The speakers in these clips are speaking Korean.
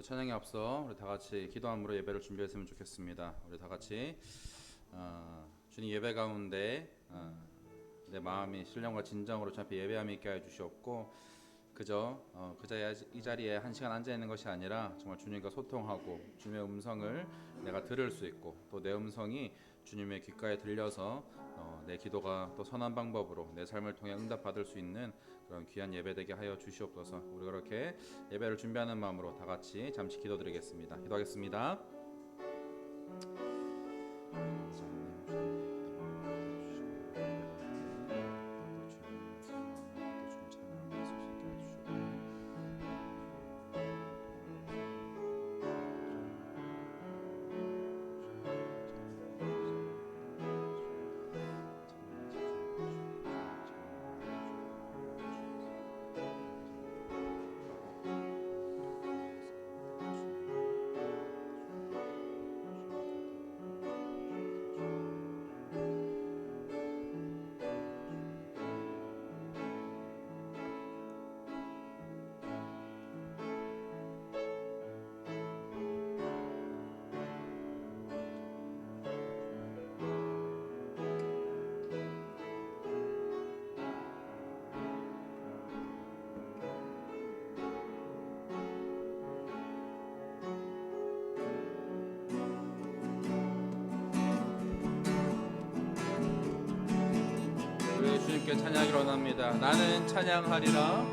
우리 찬양에 앞서 우리 다 같이 기도함으로 예배를 준비했으면 좋겠습니다. 우리 다 같이 주님 예배 가운데 내 마음이 신령과 진정으로 주 앞에 예배함이 있게 하여 주시옵고 그저 이 자리에 한 시간 앉아 있는 것이 아니라 정말 주님과 소통하고 주님의 음성을 내가 들을 수 있고 또 내 음성이 주님의 귓가에 들려서 내 기도가 또 선한 방법으로 내 삶을 통해 응답받을 수 있는 그런 귀한 예배되게 하여 주시옵소서. 우리 그렇게 예배를 준비하는 마음으로 다 같이 잠시 기도드리겠습니다. 기도하겠습니다. 주님께 찬양하기로 원합니다. 나는 찬양하리라.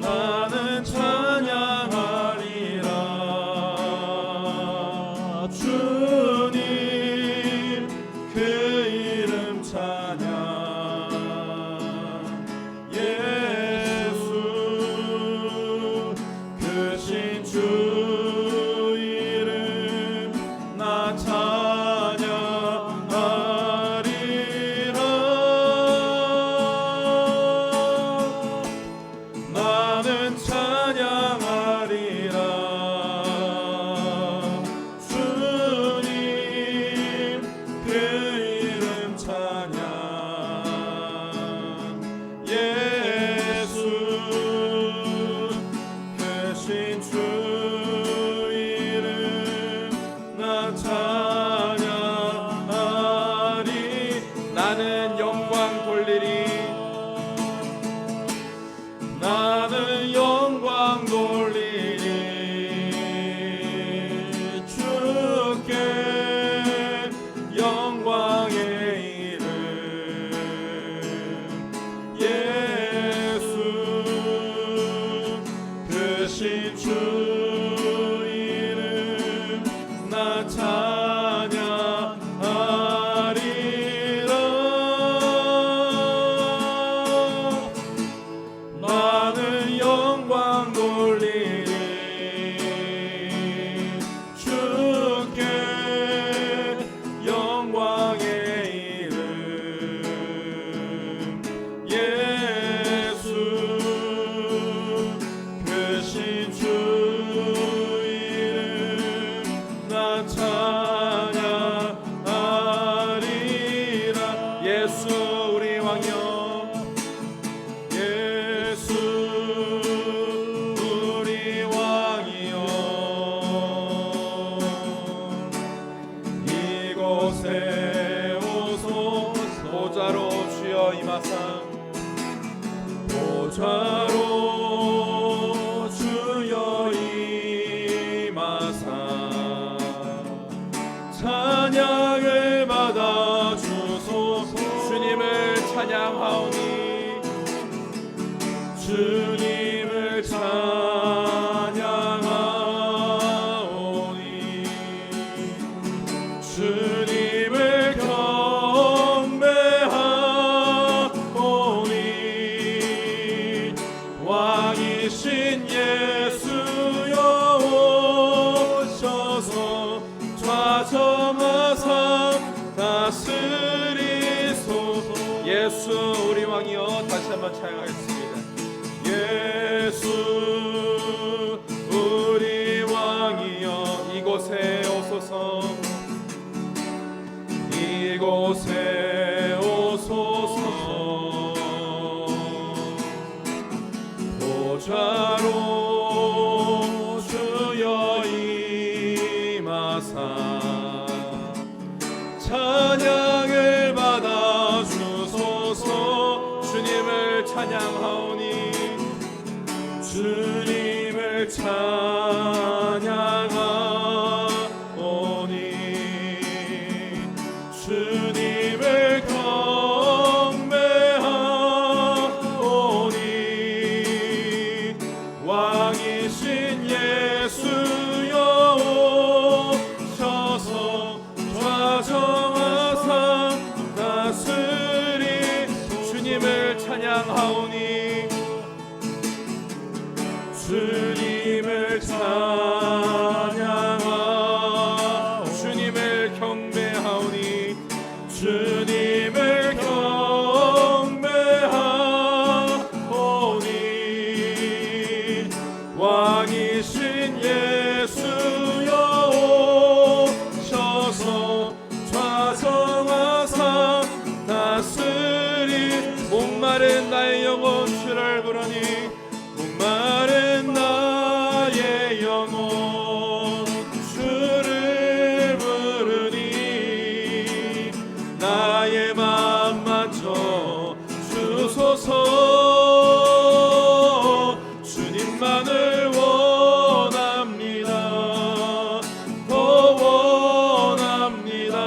나는 찬양하리라. 주님 그 이름 찬양. 예수 크신 주 이름 나 나는 찬양하리라. 주님 그 이름 찬양. 예수 크신 주 이름 나 찬양하리. 나는 영광 돌리리. 나는 영광 돌리리. 주께 영광의 이름. 예수 크신 주 이름 나 찬양하리라. 나는 영광 돌리리. 주께 영광의 이름. 예수 크신 주 이름 나 찬양하리라. 예수 우리 왕이여. 예수 우리 왕이여. 이곳에 오소서. 보좌로 주여 임하사. 보좌로 주여 임하사. 찬양을 받아 주소서. 주님을 찬양하오니. 주님을 찬양하오니. 주님을 경배하오니. 왕이신 예수여 오셔서 좌정하사 다스리소서. 예수 우리 왕이여. 다시 한번 찬양하겠습니다. 예수 우리 왕이여. 이곳에 오소서. 이곳에 오소서. 보좌로 찬양하오니 주님을 경배하오니 왕이신 예수여 오셔서 좌정하사 다스리 주님을 찬양하오니 주님을 찬양하 주님을 경배하오니 주님을 경배하오니 왕이신 예수여 오셔서 좌정하사 다스리 목마른 나의 영혼 주를 부르니 목마른 나의 영혼 주를 부르니 나의 맘 만져 주소서 주님만을 원합니다 더 원합니다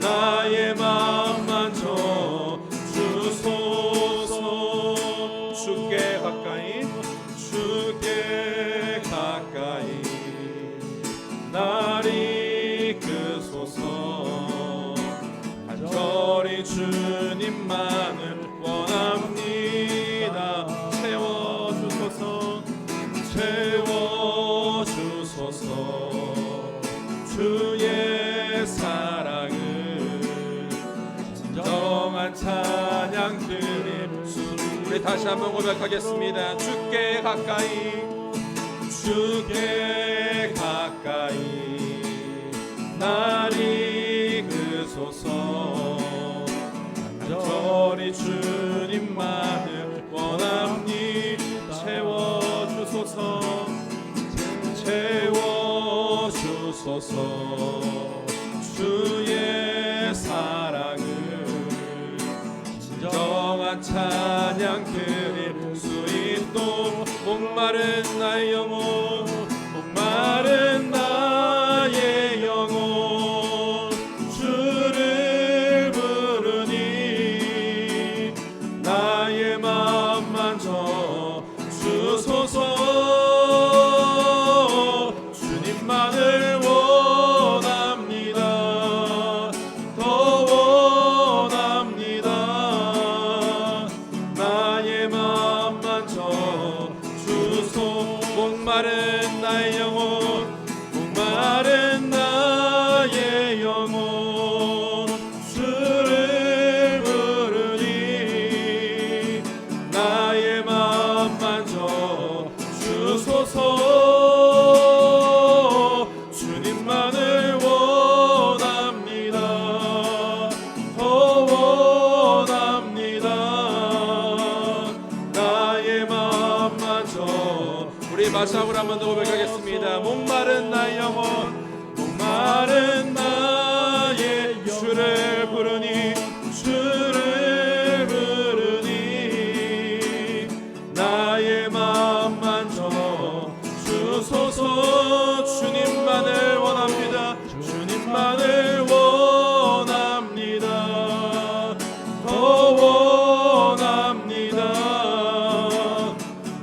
나의 맘 만져 주소서 주께 가까이 날 이끄소서 간절히 주님만을 원합니다 채워주소서 채워주소서 주의 사랑을 진정한 찬양 드림 우리 다시 한번 고백하겠습니다. 주께 가까이 날 이끄소서 간절히 주님만을 원합니 채워주소서 채워주소서 주의 사랑을 진정한 찬양 드릴 수 있도록 목마른 나의 영혼 목마른 나의 영혼 주를 부르니 나의 맘 만져 주소서 주님만을 원합니다 더 원합니다 나의 맘 만져 주소 목마른 나의 영혼 목마른 나의 영혼 주를 부르니 나의 맘 만져 주소서 주님만을 원합니다 더 원합니다 나의 맘 만져 우리 마지막으로 한 번 더 고백하겠습니다. 목마른 나의 영혼 목마른 나의 주를 부르니 주를 부르니 나의 맘 만져 주소서 주님만을 원합니다 주님만을 원합니다 더 원합니다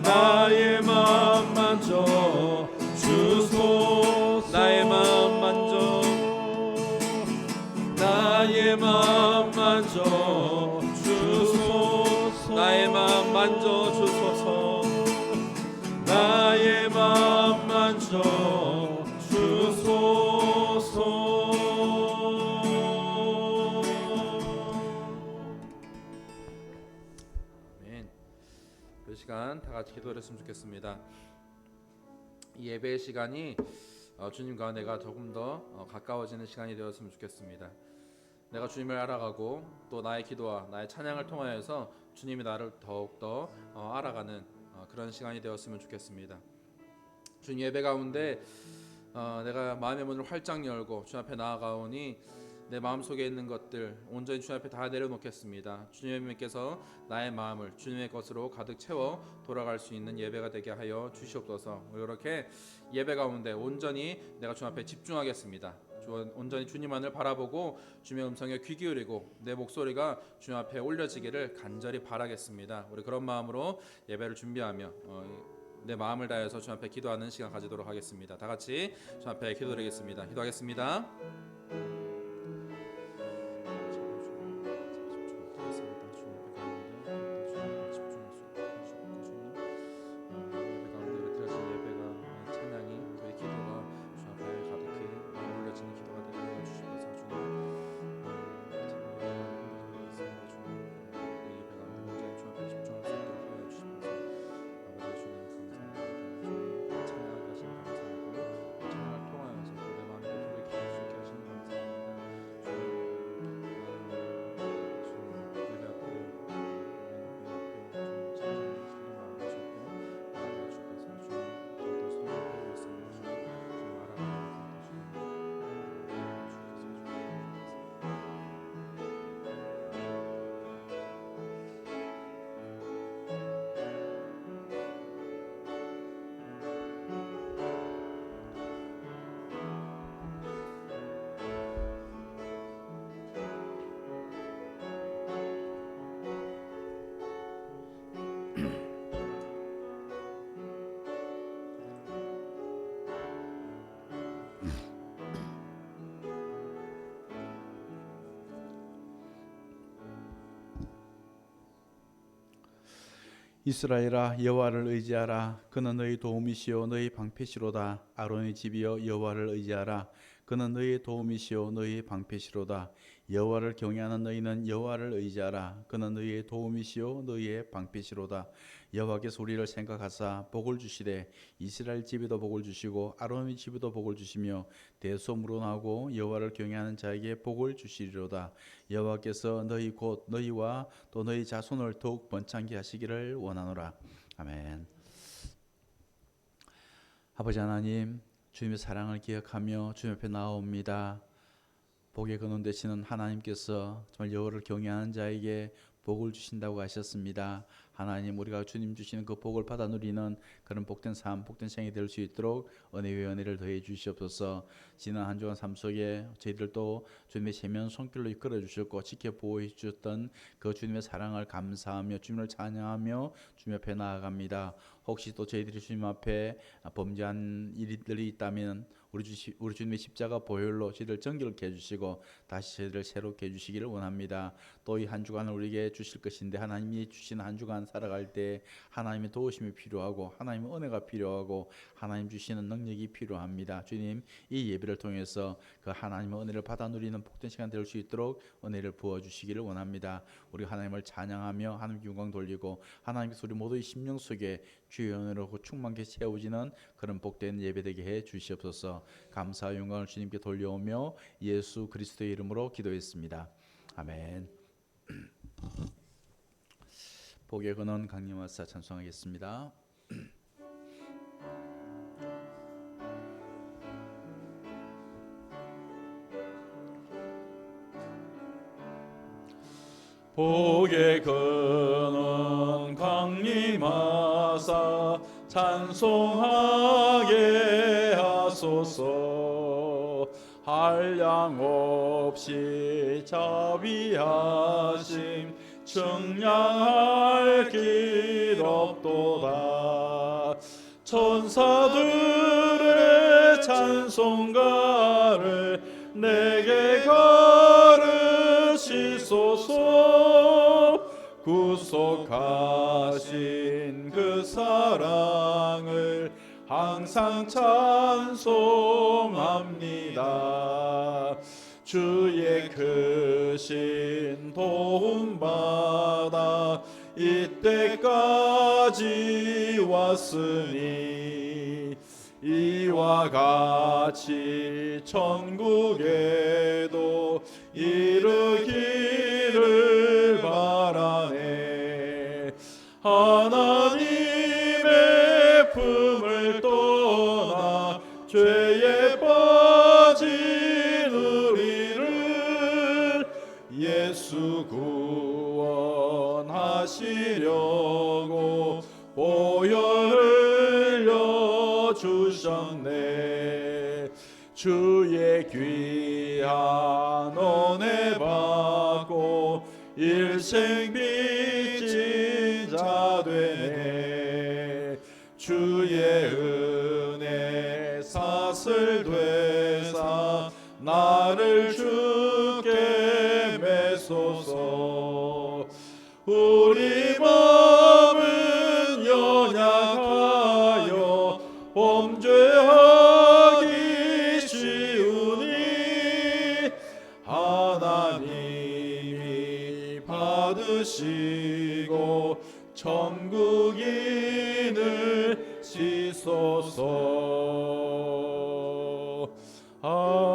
나의 맘 만져 주소서 나의 맘 만져 나의 맘 만져 주소서 나의 맘 만져 주소서 나의 맘 만져 주소서 아멘. 그 시간 다 같이 기도를 했으면 좋겠습니다. 이 예배의 시간이 주님과 내가 조금 더 가까워지는 시간이 되었으면 좋겠습니다. 내가 주님을 알아가고 또 나의 기도와 나의 찬양을 통하여서 주님이 나를 더욱더 알아가는 그런 시간이 되었으면 좋겠습니다. 주님 예배 가운데 내가 마음의 문을 활짝 열고 주 앞에 나아가오니 내 마음속에 있는 것들 온전히 주님 앞에 다 내려놓겠습니다. 주님께서 나의 마음을 주님의 것으로 가득 채워 돌아갈 수 있는 예배가 되게 하여 주시옵소서. 이렇게 예배 가운데 온전히 내가 주님 앞에 집중하겠습니다. 온전히 주님만을 바라보고 주님의 음성에 귀 기울이고 내 목소리가 주님 앞에 올려지기를 간절히 바라겠습니다. 우리 그런 마음으로 예배를 준비하며 내 마음을 다해서 주님 앞에 기도하는 시간 가지도록 하겠습니다. 다 같이 주님 앞에 기도드리겠습니다. 기도하겠습니다. 이스라엘아 여호와를 의지하라. 그는 너희 도움이시요 너희 방패시로다. 아론의 집이여 여호와를 의지하라. 그는 너희의 도움이시요 너희의 방패시로다. 여호와를 경외하는 너희는 여호와를 의지하라. 그는 너희의 도움이시요 너희의 방패시로다. 여호와께서 우리를 생각하사 복을 주시되 이스라엘 집에도 복을 주시고 아론의 집에도 복을 주시며 대소문하고 여호와를 경외하는 자에게 복을 주시리로다. 여호와께서 너희 곧 너희와 또 너희 자손을 더욱 번창케 하시기를 원하노라. 아멘. 아버지 하나님, 주님의 사랑을 기억하며 주님 앞에 나옵니다. 복의 근원 되시는 하나님께서 정말 여호와를 경외하는 자에게 복을 주신다고 하셨습니다. 하나님, 우리가 주님 주시는 그 복을 받아 누리는 그런 복된 삶, 복된 생이 될 수 있도록 은혜 위에 은혜를 더해 주시옵소서. 지난 한 주간 삶 속에 저희들도 주님의 세면 손길로 이끌어 주셨고 지켜 보호해 주셨던 그 주님의 사랑을 감사하며 주님을 찬양하며 주님 앞에 나아갑니다. 혹시 또 저희들이 주님 앞에 범죄한 일들이 있다면 우리 주님의 십자가 보혈로 저희들 정결케 해주시고 다시 저희들을 새롭게 해주시기를 원합니다. 또 이 한 주간을 우리에게 주실 것인데 하나님이 주신 한 주간 살아갈 때 하나님의 도우심이 필요하고 하나님의 은혜가 필요하고 하나님 주시는 능력이 필요합니다. 주님, 이 예배를 통해서 그 하나님의 은혜를 받아 누리는 복된 시간 될 수 있도록 은혜를 부어주시기를 원합니다. 우리 하나님을 찬양하며 하나님 영광 돌리고 하나님께서 우리 모두의 심령 속에 주의 은혜로 충만케 채워지는 그런 복된 예배되게 해 주시옵소서. 감사와 영광을 주님께 돌려오며 예수 그리스도의 이름으로 기도했습니다. 아멘. 복의 근원 강림하사 찬송하겠습니다. 복의 근원 강림하사 찬송하게 하소서. 한량 없이 자비하심 측량할 길 없도다. 천사들의 찬송가를 내게 가르치소서. 구속하신 그 사랑을 항상 찬송합니다. 주의 크신 도움받아 이때까지 왔으니 이와 같이 천국에도 이르기를 바라네. 하나님의 품을 떠나 죄에 빠진 우리를 예수 구원하시려고 보혈 흘려 주셨네. 주의 귀한 은혜 받고 일생 빚진 자 되네. 주의 은혜 사슬 되사 나를 주께 메소서. 우리 마음은 연약하여 범죄하기 쉬우니 하나님이 받으시고 천국인을 지소서. 아멘.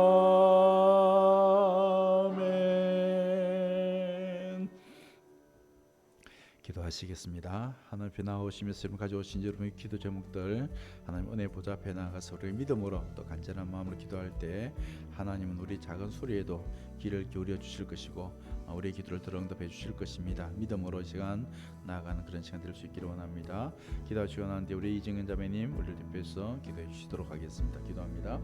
기도하시겠습니다. 하나님 앞에 나오시면서 여러분 가져오신 여러분의 기도 제목들 하나님 은혜 보좌 앞에 나가서 우리 믿음으로 또 간절한 마음으로 기도할 때 하나님은 우리 작은 소리에도 귀를 기울여 주실 것이고 우리의 기도를 들어 응답해 주실 것입니다. 믿음으로 이 시간 나아가는 그런 시간 될 수 있기를 원합니다. 기도하시고 나는데 우리 이정현 자매님 우리를 대표해서 기도해 주시도록 하겠습니다. 기도합니다.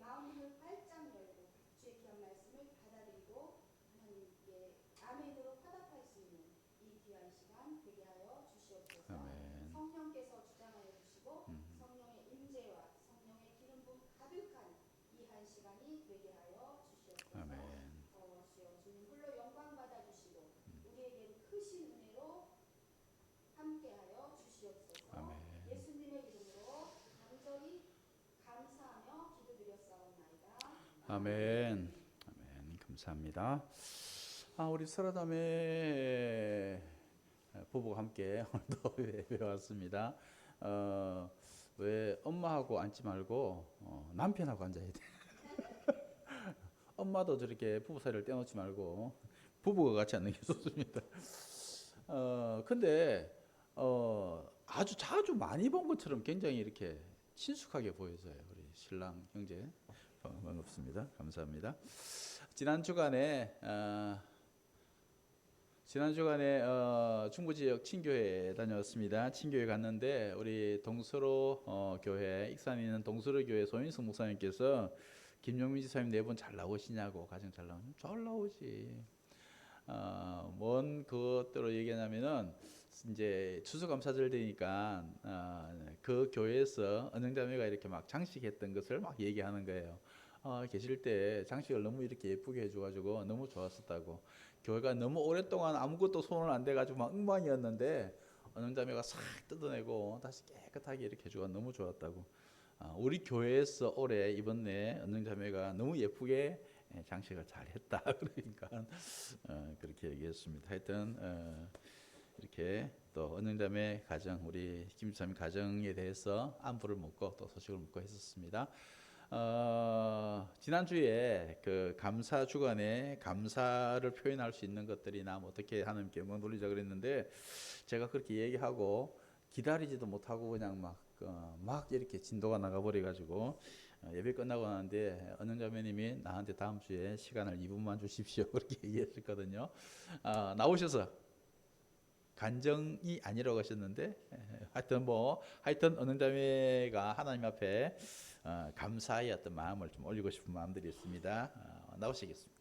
마음을 활짝 열고 주의 귀한 말씀을 받아들이고 하나님께 아멘 온전히 되게 하여 주시옵소서. 아멘. 주여 주님 홀로 영광 받아 주시고 우리에게 크신 은혜로 함께하여 주시옵소서. 아멘. 예수님의 이름으로 간절히 감사하며 기도드렸사옵나이다. 아멘. 아멘. 감사합니다. 우리 사라담의 부부가 함께 오늘도 배워왔습니다. 왜 엄마하고 앉지 말고 남편하고 앉아야 돼. 엄마도 저렇게 부부 사이를 떼놓지 말고 부부가 같이 앉는 게 좋습니다. 근데 아주 자주 많이 본 것처럼 굉장히 이렇게 친숙하게 보여져요. 우리 신랑 형제 반갑습니다. 감사합니다. 지난 주간에 중부 지역 친교회에 다녀왔습니다. 친교회 갔는데 우리 동서로 교회 익산에 있는 동서로 교회 소인숙 목사님께서 김용민 지사님 네 분 잘 나오시냐고 가정 잘 나오냐? 잘 나오지. 뭔 그것대로 얘기하냐면은 이제 추수감사절 되니까 그 교회에서 은행자매가 이렇게 막 장식했던 것을 막 얘기하는 거예요. 계실 때 장식을 너무 이렇게 예쁘게 해줘가지고 너무 좋았었다고. 교회가 너무 오랫동안 아무것도 손을 안 대가지고 막 엉망이었는데 은행자매가 싹 뜯어내고 다시 깨끗하게 이렇게 해주고 너무 좋았다고. 우리 교회에서 올해 이번에 은행자매가 너무 예쁘게 장식을 잘했다. 그러니까 그렇게 얘기했습니다. 하여튼 이렇게 또 은행자매 가정 우리 김지사님 가정에 대해서 안부를 묻고 또 소식을 묻고 했었습니다. 지난주에 그 감사 주간에 감사를 표현할 수 있는 것들이나 뭐 어떻게 하나님께 영광 돌리자 그랬는데 제가 그렇게 얘기하고 기다리지도 못하고 그냥 막 이렇게 진도가 나가버려 가지고 예배 끝나고 나는데 은영자매님이 나한테 다음 주에 시간을 2분만 주십시오 그렇게 얘기했었거든요. 나오셔서 간정이 아니라고 하셨는데 하여튼 은영자매가 하나님 앞에 감사의 어떤 마음을 좀 올리고 싶은 마음들이 있습니다. 나오시겠습니다.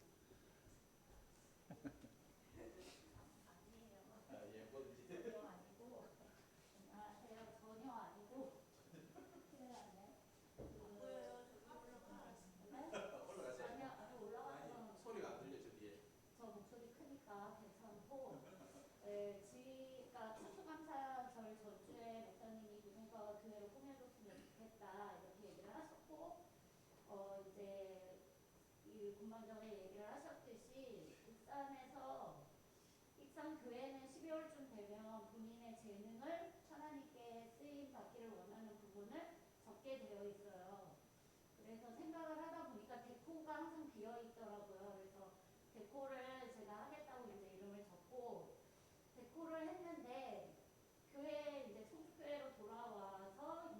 추수감사절 전주에 목사님이 누군가 교회로 꾸며줬으면 좋겠다 이렇게 얘기를 하셨고 이제 이 본방 전에 얘기를 하셨듯이 익산 교회는 12월쯤 되면 본인의 재능을 하나님께 쓰임 받기를 원하는 부분을 적게 되어 있어요. 그래서 생각을 하다 보니까 데코가 항상 비어 있더라고요. 그래서 데코를 제가 하겠다고 이제 이름을 적고 데코를 했는데 교회 이제 청주교회로 돌아와서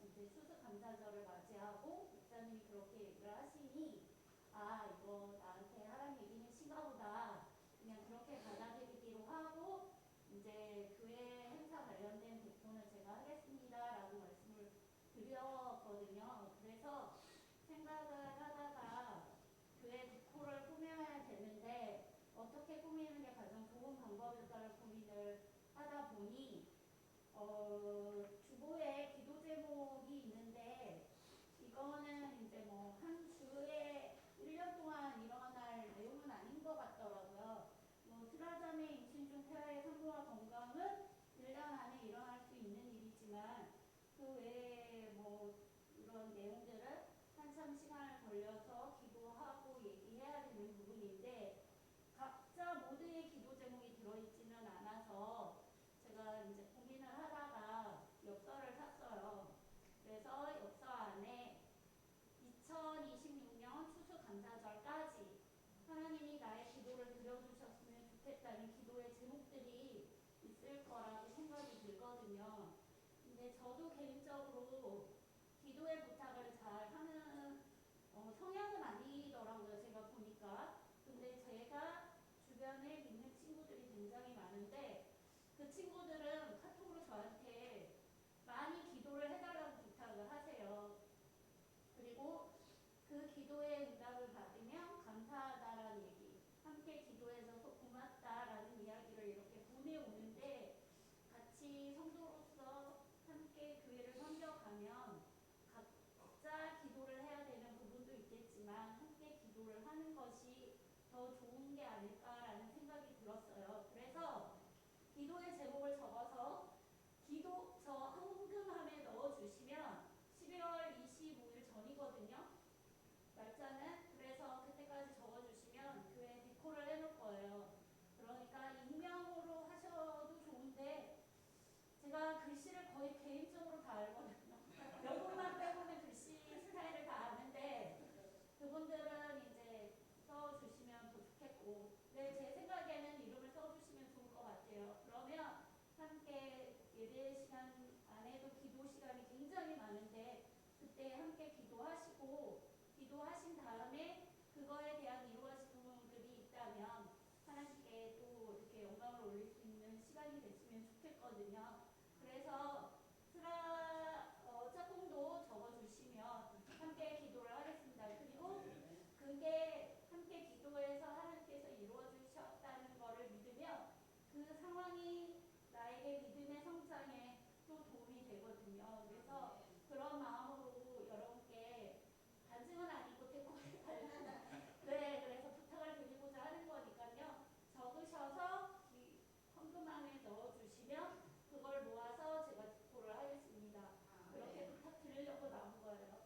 이제 추수감사절을 맞이하고 목사님이 그렇게 얘기를 하시니 이거 나한테 하나님 얘기는 신가 보다 그냥 그렇게 받아들이기로 하고 이제 교회 행사 관련된 데코는 제가 하겠습니다라고 말씀을 드렸거든요. 그래서 생각을 하다가 교회 데코를 꾸며야 되는데 어떻게 꾸미는 게 가장 좋은 방법일까를 고민을 하다 보니 주보에 기도 제목이 있는데 이거는 이제 뭐 한 주에 1년 동안 일어날 내용은 아닌 것 같더라고요. 트라자매 임신 중 태아의 상부와 건강은 1년 안에 일어날 수 있는 일이지만 그 외에 이런 내용들을 한참 시간을 걸려서 기도하고 얘기해야 되는 부분인데 각자 모두의 기도 제목이 들어있지는 않아서 제가 이제 고민을 하다가 엽서를 샀어요. 그래서 엽서 안에 2026년 추수감사절까지 하나님이 나의 기도를 들어주셨으면 좋겠다는 기도의 제목들이 있을 거라고 생각이 들거든요. 근데 저도 개인적으로 기도의 부탁을 잘 하는 성향은 아니더라고요. 제가 보니까. 근데 제가 주변에 믿는 친구들이 굉장히 많은데 그 친구들은 카톡으로 저한테 많이 기도를 해달라고 부탁을 하세요. 그리고 그 기도의 응답을 받으면 감사하다라는 얘기, 함께 기도해줘서 고맙다라는 이야기를 이렇게 보내오는데 같이 성도로서 함께 교회를 섬겨가면 각자 기도를 해야 되는 부분도 있겠지만 더 좋은 게 아닐까라는 생각이 들었어요. 그래서 기도의 제목을 적어서 기도 저 헌금함에 넣어주시면 12월 25일 전이거든요. 날짜는. 그래서 그때까지 적어주시면 교회 데코를 해놓을 거예요. 그러니까 익명으로 하셔도 좋은데 제가 글씨를 거의 개인적으로 다 알거든요. 몇 분만 빼고는 글씨 스타일을 다 아는데 그분들은 이제 써주시면 더 좋겠고, 네, 제 생각에는 이름을 써주시면 좋을 것 같아요. 그러면 함께 예배 시간 안에도 기도 시간이 굉장히 많은데 그때 함께 기도하시고 기도하신 다음에 그거에 대한 이루어진 부분들이 있다면 하나님께 또 이렇게 영광을 올릴 수 있는 시간이 됐으면 좋겠거든요. 그래서 짝꿍도 적어주시면 함께 기도를 하겠습니다. 그리고 그게 함께 기도해서 하나님께서 이루어주셨다는 것을 믿으면 그 상황이 나에게 믿음의 성장에 또 도움이 되거든요. 그래서 그런 마음으로 여러분께 간증은 아니고 데코에 달라는 네, 그래서 부탁을 드리고자 하는 거니까요. 적으셔서 헌금함에 넣어주시면 그걸 모아서 제가 데코를 하겠습니다. 그렇게 부탁드리려고 나온 거예요.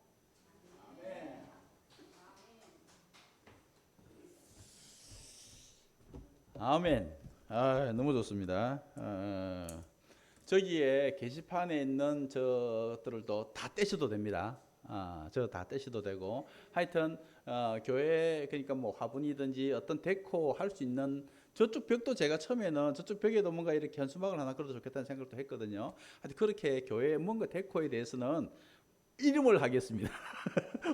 아멘. 너무 좋습니다. 저기에 게시판에 있는 저들도 다 떼셔도 됩니다. 저 다 떼셔도 되고, 하여튼 교회 그러니까 뭐 화분이든지 어떤 데코 할 수 있는 저쪽 벽도 제가 처음에는 저쪽 벽에도 뭔가 이렇게 현수막을 하나 걸어도 좋겠다는 생각도 했거든요. 하여튼 그렇게 교회 뭔가 데코에 대해서는 이름을 하겠습니다.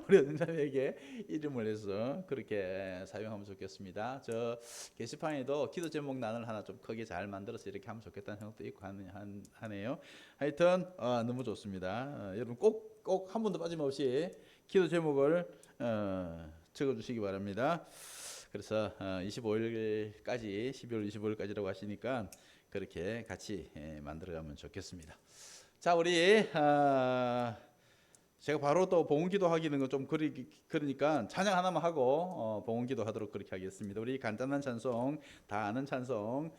우리 원장님에게 이름을 해서 그렇게 사용하면 좋겠습니다. 저 게시판에도 기도 제목 난을 하나 좀 크게 잘 만들어서 이렇게 하면 좋겠다는 생각도 있고 하네요. 하여튼 너무 좋습니다. 여러분 꼭 한 번도 빠짐없이 기도 제목을 적어주시기 바랍니다. 그래서 25일까지 12월 25일까지라고 하시니까 그렇게 같이 만들어가면 좋겠습니다. 자, 우리 제가 바로 또 봉헌기도 하기는 좀 그러니까 찬양 하나만 하고 봉헌기도 하도록 그렇게 하겠습니다. 우리 간단한 찬송, 다 아는 찬송,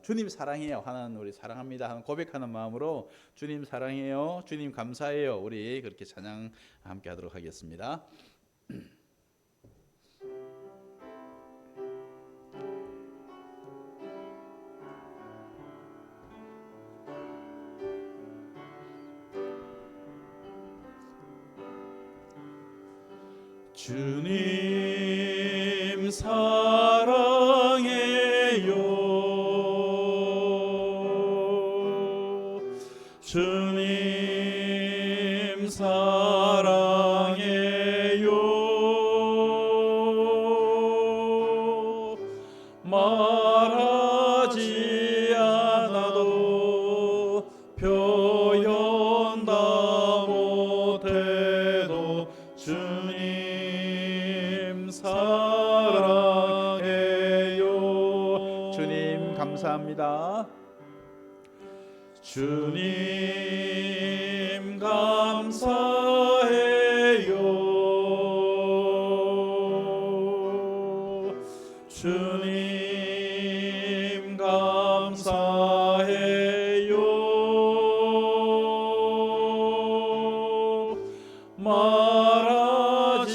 주님 사랑해요 하는, 우리 사랑합니다 하는 고백하는 마음으로 주님 사랑해요, 주님 감사해요, 우리 그렇게 찬양 함께 하도록 하겠습니다. 주님 사랑해요. 주님 사랑해요. 말하지 않아도 표현 다 못해도 주님 사랑해요. 주님 감사합니다. 주님 감사해요. 주님 감사해요. 말하지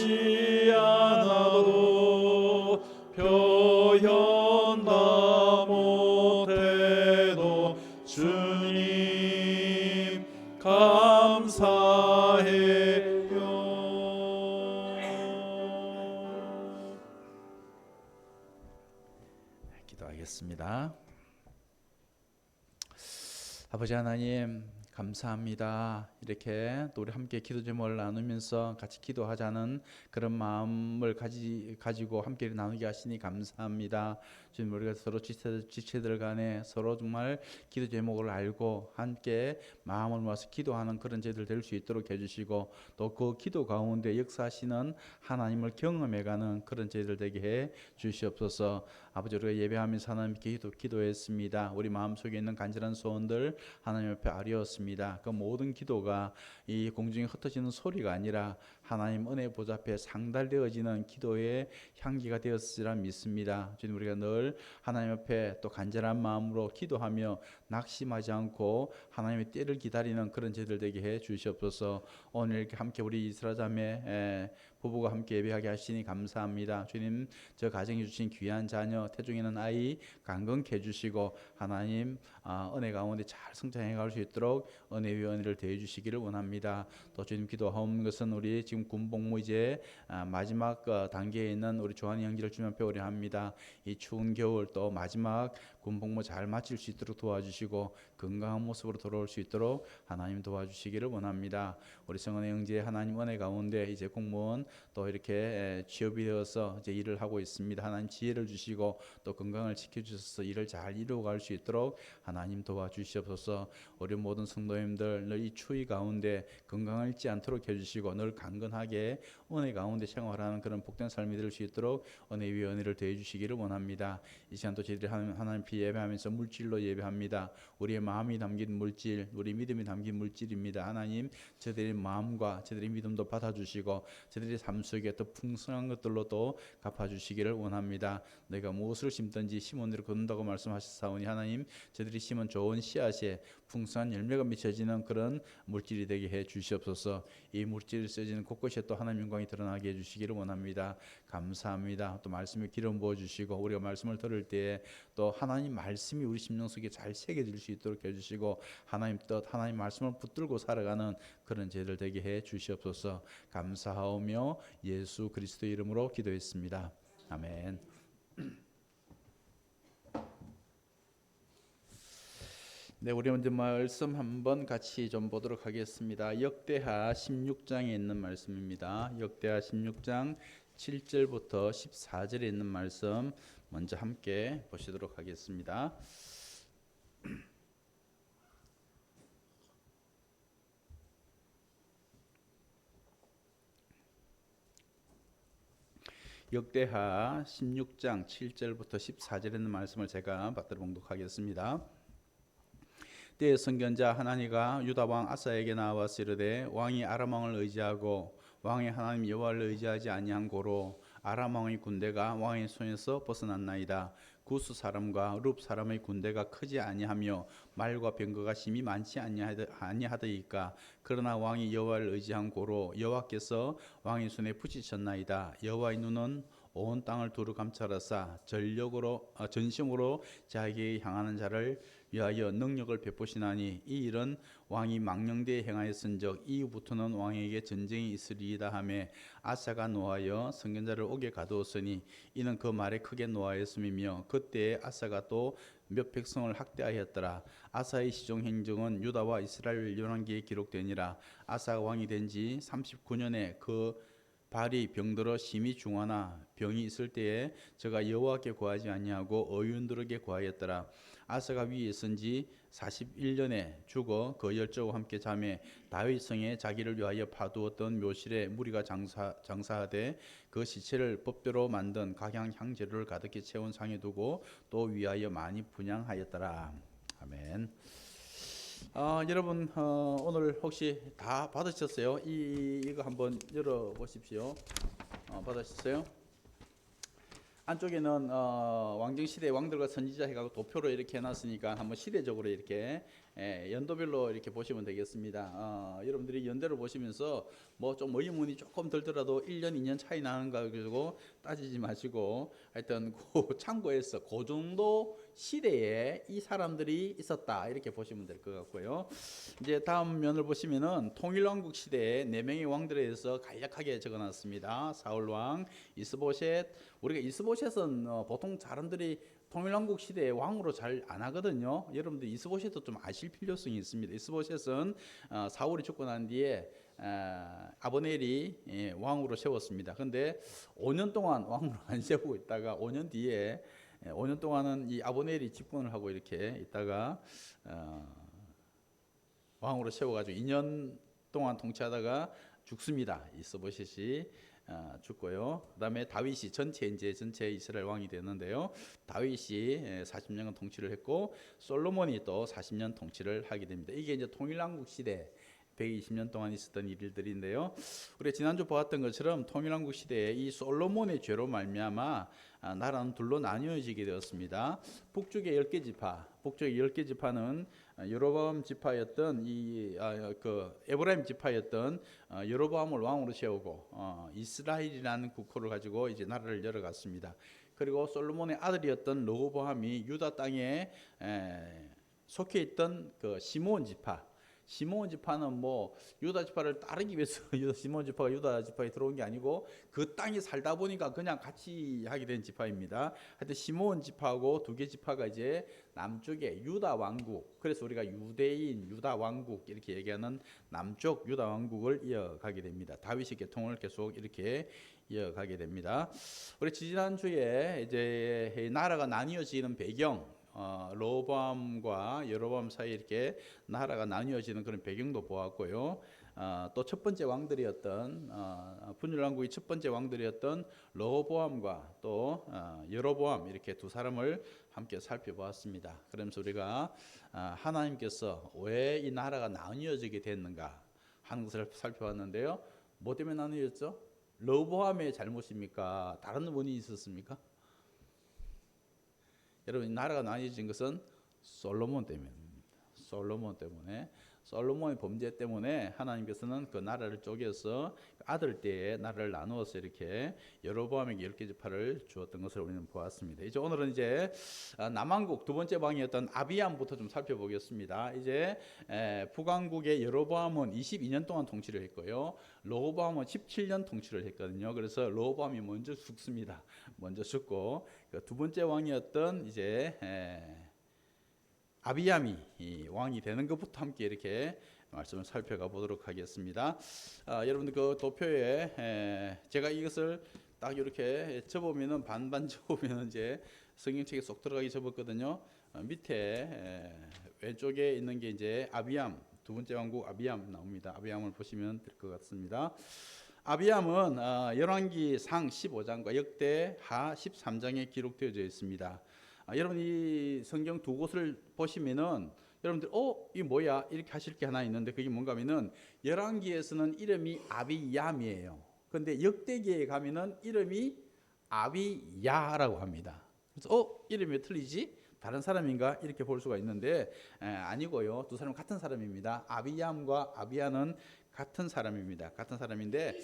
않아도 표현 다 못해도 주님 감사해요. 기도하겠습니다. 아버지 하나님 감사합니다. 이렇게 또 우리 함께 기도 제목을 나누면서 같이 기도하자는 그런 마음을 가지고 함께 나누게 하시니 감사합니다. 주님, 우리가 서로 지체들 간에 서로 정말 기도 제목을 알고 함께 마음을 모아서 기도하는 그런 저희들 될 수 있도록 해주시고, 또 그 기도 가운데 역사하시는 하나님을 경험해가는 그런 저희들 되게 해 주시옵소서. 아버지, 우리가 예배하면서 하나님께 기도했습니다. 우리 마음속에 있는 간절한 소원들 하나님 앞에 아뢰었습니다. 그 모든 기도가 이 공중에 흩어지는 소리가 아니라 하나님 은혜 보좌 앞에 상달되어지는 기도의 향기가 되었으리라 믿습니다. 주님, 우리가 늘 하나님 앞에 또 간절한 마음으로 기도하며 낙심하지 않고 하나님의 때를 기다리는 그런 저희들 되게 해 주시옵소서. 오늘 이렇게 함께 우리 이스라엘 자매 부부가 함께 예배하게 하시니 감사합니다. 주님, 저 가정에 주신 귀한 자녀, 태중에는 아이 강건케 해주시고 하나님 은혜 가운데 잘 성장해 갈 수 있도록 은혜 위에 은혜를 더해 주시기를 원합니다. 또 주님, 기도하옵는 것은 우리 지금 군복무 이제 마지막 단계에 있는 우리 조한이 형제를 주님 앞에 오려합니다. 이 추운 겨울 또 마지막 군복무 잘 마칠 수 있도록 도와주시고 건강한 모습으로 돌아올 수 있도록 하나님 도와주시기를 원합니다. 우리 성은의 형제 하나님 은혜 가운데 이제 공무원 또 이렇게 취업이 되어서 이제 일을 하고 있습니다. 하나님 지혜를 주시고 또 건강을 지켜주셔서 일을 잘 이루어갈 수 있도록 하나님 도와주시옵소서. 우리 모든 성도님들 늘 이 추위 가운데 건강을 잃지 않도록 해주시고 늘 강건하게 은혜 가운데 생활하는 그런 복된 삶이 될 수 있도록 은혜 위에 은혜를 더해 주시기를 원합니다. 이 시간 또 저희들이 하나님 피 예배하면서 물질로 예배합니다. 우리의 마음이 담긴 물질, 우리 믿음이 담긴 물질입니다. 하나님, 저들의 마음과 저들의 믿음도 받아주시고 저들의 삶 속에 더 풍성한 것들로 또 갚아주시기를 원합니다. 내가 무엇을 심든지 심은 대로 거둔다고 말씀하셨사오니 하나님, 저들이 심은 좋은 씨앗에 풍성한 열매가 맺혀지는 그런 물질이 되게 해 주시옵소서. 이 물질이 쓰여지는 곳곳에 또 하나님 영광이 드러나게 해주시기를 원합니다. 감사합니다. 또 말씀에 기름 부어주시고 우리가 말씀을 들을 때에 또 하나님 말씀이 우리 심령 속에 잘 새겨질 수 있도록 해주시고 하나님 뜻, 하나님 말씀을 붙들고 살아가는 그런 저희들 되게 해 주시옵소서. 감사하오며 예수 그리스도의 이름으로 기도했습니다. 아멘. 네, 우리 먼저 말씀 한번 같이 좀 보도록 하겠습니다. 역대하 16장에 있는 말씀입니다. 역대하 16장 7절부터 14절에 있는 말씀 먼저 함께 보시도록 하겠습니다. 역대하 16장 7절부터 14절에 있는 말씀을 제가 받들어 봉독하겠습니다. 때에 선견자 하나니가 유다 왕 아사에게 나와서 이르되 왕이 아람 왕을 의지하고 왕의 하나님 여호와를 의지하지 아니한 고로 아람 왕의 군대가 왕의 손에서 벗어났나이다. 구스 사람과 룹 사람의 군대가 크지 아니하며 말과 병거가 심히 많지 아니하더이까. 그러나 왕이 여호와를 의지한 고로 여호와께서 왕의 손에 붙이셨나이다. 여호와의 눈은 온 땅을 두루 감찰하사 전심으로 자기에게 향하는 자를 위하여 능력을 베푸시나니 이 일은 왕이 망령되이 행하였은즉 이후부터는 왕에게 전쟁이 있으리이다 하매 아사가 노하여 선견자를 옥에 가두었으니 이는 그 말에 크게 노하였음이며 그때에 아사가 또 몇 백성을 학대하였더라. 아사의 시종 행정은 유다와 이스라엘 열왕기에 기록되니라. 아사가 왕이 된 지 39년에 그 발이 병들어 심히 중하나 병이 있을 때에 저가 여호와께 구하지 아니하고 어윤들에게 구하였더라. 아사가 위에 있은지 41년에 죽어 그 열조와 함께 잠에 다윗 성에 자기를 위하여 파두었던 묘실에 무리가 장사하되 그 시체를 법대로 만든 각양 향재료를 가득히 채운 상에 두고 또 위하여 많이 분향하였더라. 아멘. 여러분 오늘 혹시 다 받으셨어요? 이거 한번 열어보십시오. 받으셨어요? 안쪽에는 왕정시대 왕들과 선지자 해가지고 도표로 이렇게 해놨으니까 한번 시대적으로 이렇게 연도별로 이렇게 보시면 되겠습니다. 여러분들이 연대로 보시면서 뭐 좀 의문이 조금 들더라도 1년, 2년 차이 나는 거 가지고 따지지 마시고 하여튼 참고해서 그 정도 시대에 이 사람들이 있었다 이렇게 보시면 될 것 같고요. 이제 다음 면을 보시면은 통일왕국 시대에 4명의 왕들에 대해서 간략하게 적어놨습니다. 사울왕, 이스보셋. 우리가 이스보셋은 보통 사람들이 통일왕국 시대에 왕으로 잘 안 하거든요. 여러분들 이스보셋도 좀 아실 필요성이 있습니다. 이스보셋은 사울이 죽고 난 뒤에 아브넬이 왕으로 세웠습니다. 근데 5년 동안 왕으로 안 세우고 있다가 5년 뒤에 5년 동안은 이 아브넬이 집권을 하고 이렇게 있다가 왕으로 세워가지고 2년 동안 통치하다가 죽습니다. 이스보셋이 죽고요. 그다음에 다윗이 전체 이스라엘 왕이 되는데요. 다윗이 40년간 통치를 했고 솔로몬이 또 40년 통치를 하게 됩니다. 이게 이제 통일왕국 시대 120년 동안 있었던 일들인데요. 우리 지난주 보았던 것처럼 통일왕국 시대에 이 솔로몬의 죄로 말미암아 나라는 둘로 나뉘어지게 되었습니다. 북쪽의 10개 지파, 북쪽의 10개 지파는 여로보암 지파였던 에브라임 지파였던 여로보암을 왕으로 세우고 이스라엘이라는 국호를 가지고 이제 나라를 열어갔습니다. 그리고 솔로몬의 아들이었던 르호보암이 유다 땅에 속해 있던 그 시므온 지파는 뭐 유다 지파를 따르기 위해서 시므온 지파가 유다 지파에 들어온 게 아니고 그 땅에 살다 보니까 그냥 같이 하게 된 지파입니다. 하여튼 시므온 지파하고 두 개 지파가 이제 남쪽에 유다 왕국, 그래서 우리가 유대인 유다 왕국 이렇게 얘기하는 남쪽 유다 왕국을 이어가게 됩니다. 다윗의 계통을 계속 이렇게 이어가게 됩니다. 우리 지난주에 이제 나라가 나뉘어지는 배경, 르호보암과 여로보암 사이에 이렇게 나라가 나뉘어지는 그런 배경도 보았고요. 또 첫 번째 왕들이었던 분열왕국의 첫 번째 왕들이었던 르호보암과 또 여로보암 이렇게 두 사람을 함께 살펴보았습니다. 그러면서 우리가 하나님께서 왜 이 나라가 나뉘어지게 됐는가 하는 것을 살펴봤는데요. 뭐 때문에 나뉘어졌죠? 르호보암의 잘못입니까? 다른 원인이 있었습니까? 여러분, 나라가 나뉘어진 것은 솔로몬 때문입니다. 솔로몬의 범죄 때문에 하나님께서는 그 나라를 쪼개서 아들 때에 나라를 나누어서 이렇게 여로보암에게 10개 지파를 주었던 것을 우리는 보았습니다. 이제 오늘은 이제 남왕국 두 번째 왕이었던 아비암부터 좀 살펴보겠습니다. 이제 북왕국의 여로보암은 22년 동안 통치를 했고요. 르호보암은 17년 통치를 했거든요. 그래서 르호보암이 먼저 죽습니다. 먼저 죽고 그 두 번째 왕이었던 이제 아비암이 왕이 되는 것부터 함께 이렇게 말씀을 살펴가 보도록 하겠습니다. 여러분들 그 도표에 제가 이것을 딱 이렇게 접으면은 반반 접으면 이제 성경책에 쏙 들어가게 접었거든요. 밑에 왼쪽에 있는 게 이제 아비암, 두 번째 왕국 아비암 나옵니다. 아비암을 보시면 될 것 같습니다. 아비암은 열왕기상 15장과 역대하 13장에 기록되어져 있습니다. 여러분 이 성경 두 곳을 보시면은 여러분들 이게 뭐야 이렇게 하실 게 하나 있는데 그게 뭔가 하면은 열왕기에서는 이름이 아비얌이에요. 근데 역대기에 가면은 이름이 아비야라고 합니다. 그래서 이름이 왜 틀리지? 다른 사람인가 이렇게 볼 수가 있는데 아니고요. 두 사람 같은 사람입니다. 아비얌과 아비야는 같은 사람입니다. 같은 사람인데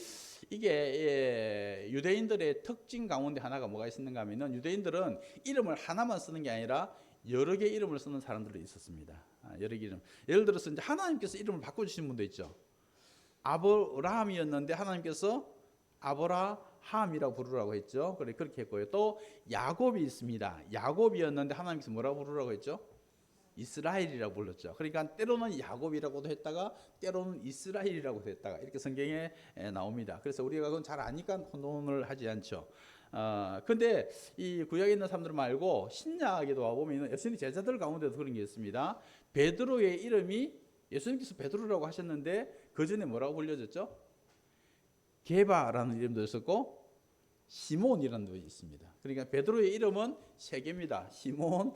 이게 유대인들의 특징 가운데 하나가 뭐가 있었는가 하면은 유대인들은 이름을 하나만 쓰는 게 아니라 여러 개의 이름을 쓰는 사람들도 있었습니다. 여러 개 이름. 예를 들어서 이제 하나님께서 이름을 바꿔주신 분도 있죠. 아브라함이었는데 하나님께서 아브라함이라고 부르라고 했죠. 그렇게 했고요. 또 야곱이 있습니다. 야곱이었는데 하나님께서 뭐라고 부르라고 했죠? 이스라엘이라고 불렀죠. 그러니까 때로는 야곱이라고도 했다가 때로는 이스라엘이라고도 했다가 이렇게 성경에 나옵니다. 그래서 우리가 그건 잘 아니까 혼돈을 하지 않죠. 근데 이 구약에 있는 사람들 말고 신약에도 와보면 예수님 제자들 가운데도 그런 게 있습니다. 베드로의 이름이 예수님께서 베드로라고 하셨는데 그 전에 뭐라고 불려졌죠? 게바라는 이름도 있었고 시몬이라는 분이 있습니다. 그러니까 베드로의 이름은 세 개입니다. 시몬,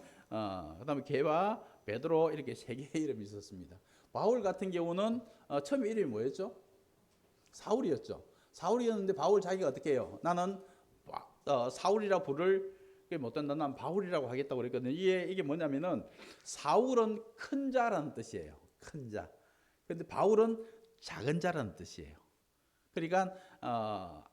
그다음에 게바, 베드로 이렇게 세 개의 이름이 있었습니다. 바울 같은 경우는 처음에 이름이 뭐였죠? 사울이었죠. 사울이었는데 바울 자기가 어떻게 해요? 나는 사울이라 부를 게 못된다. 난 바울이라고 하겠다고 그랬거든요. 이게 뭐냐면은 사울은 큰 자라는 뜻이에요. 큰 자. 근데 바울은 작은 자라는 뜻이에요. 그러니까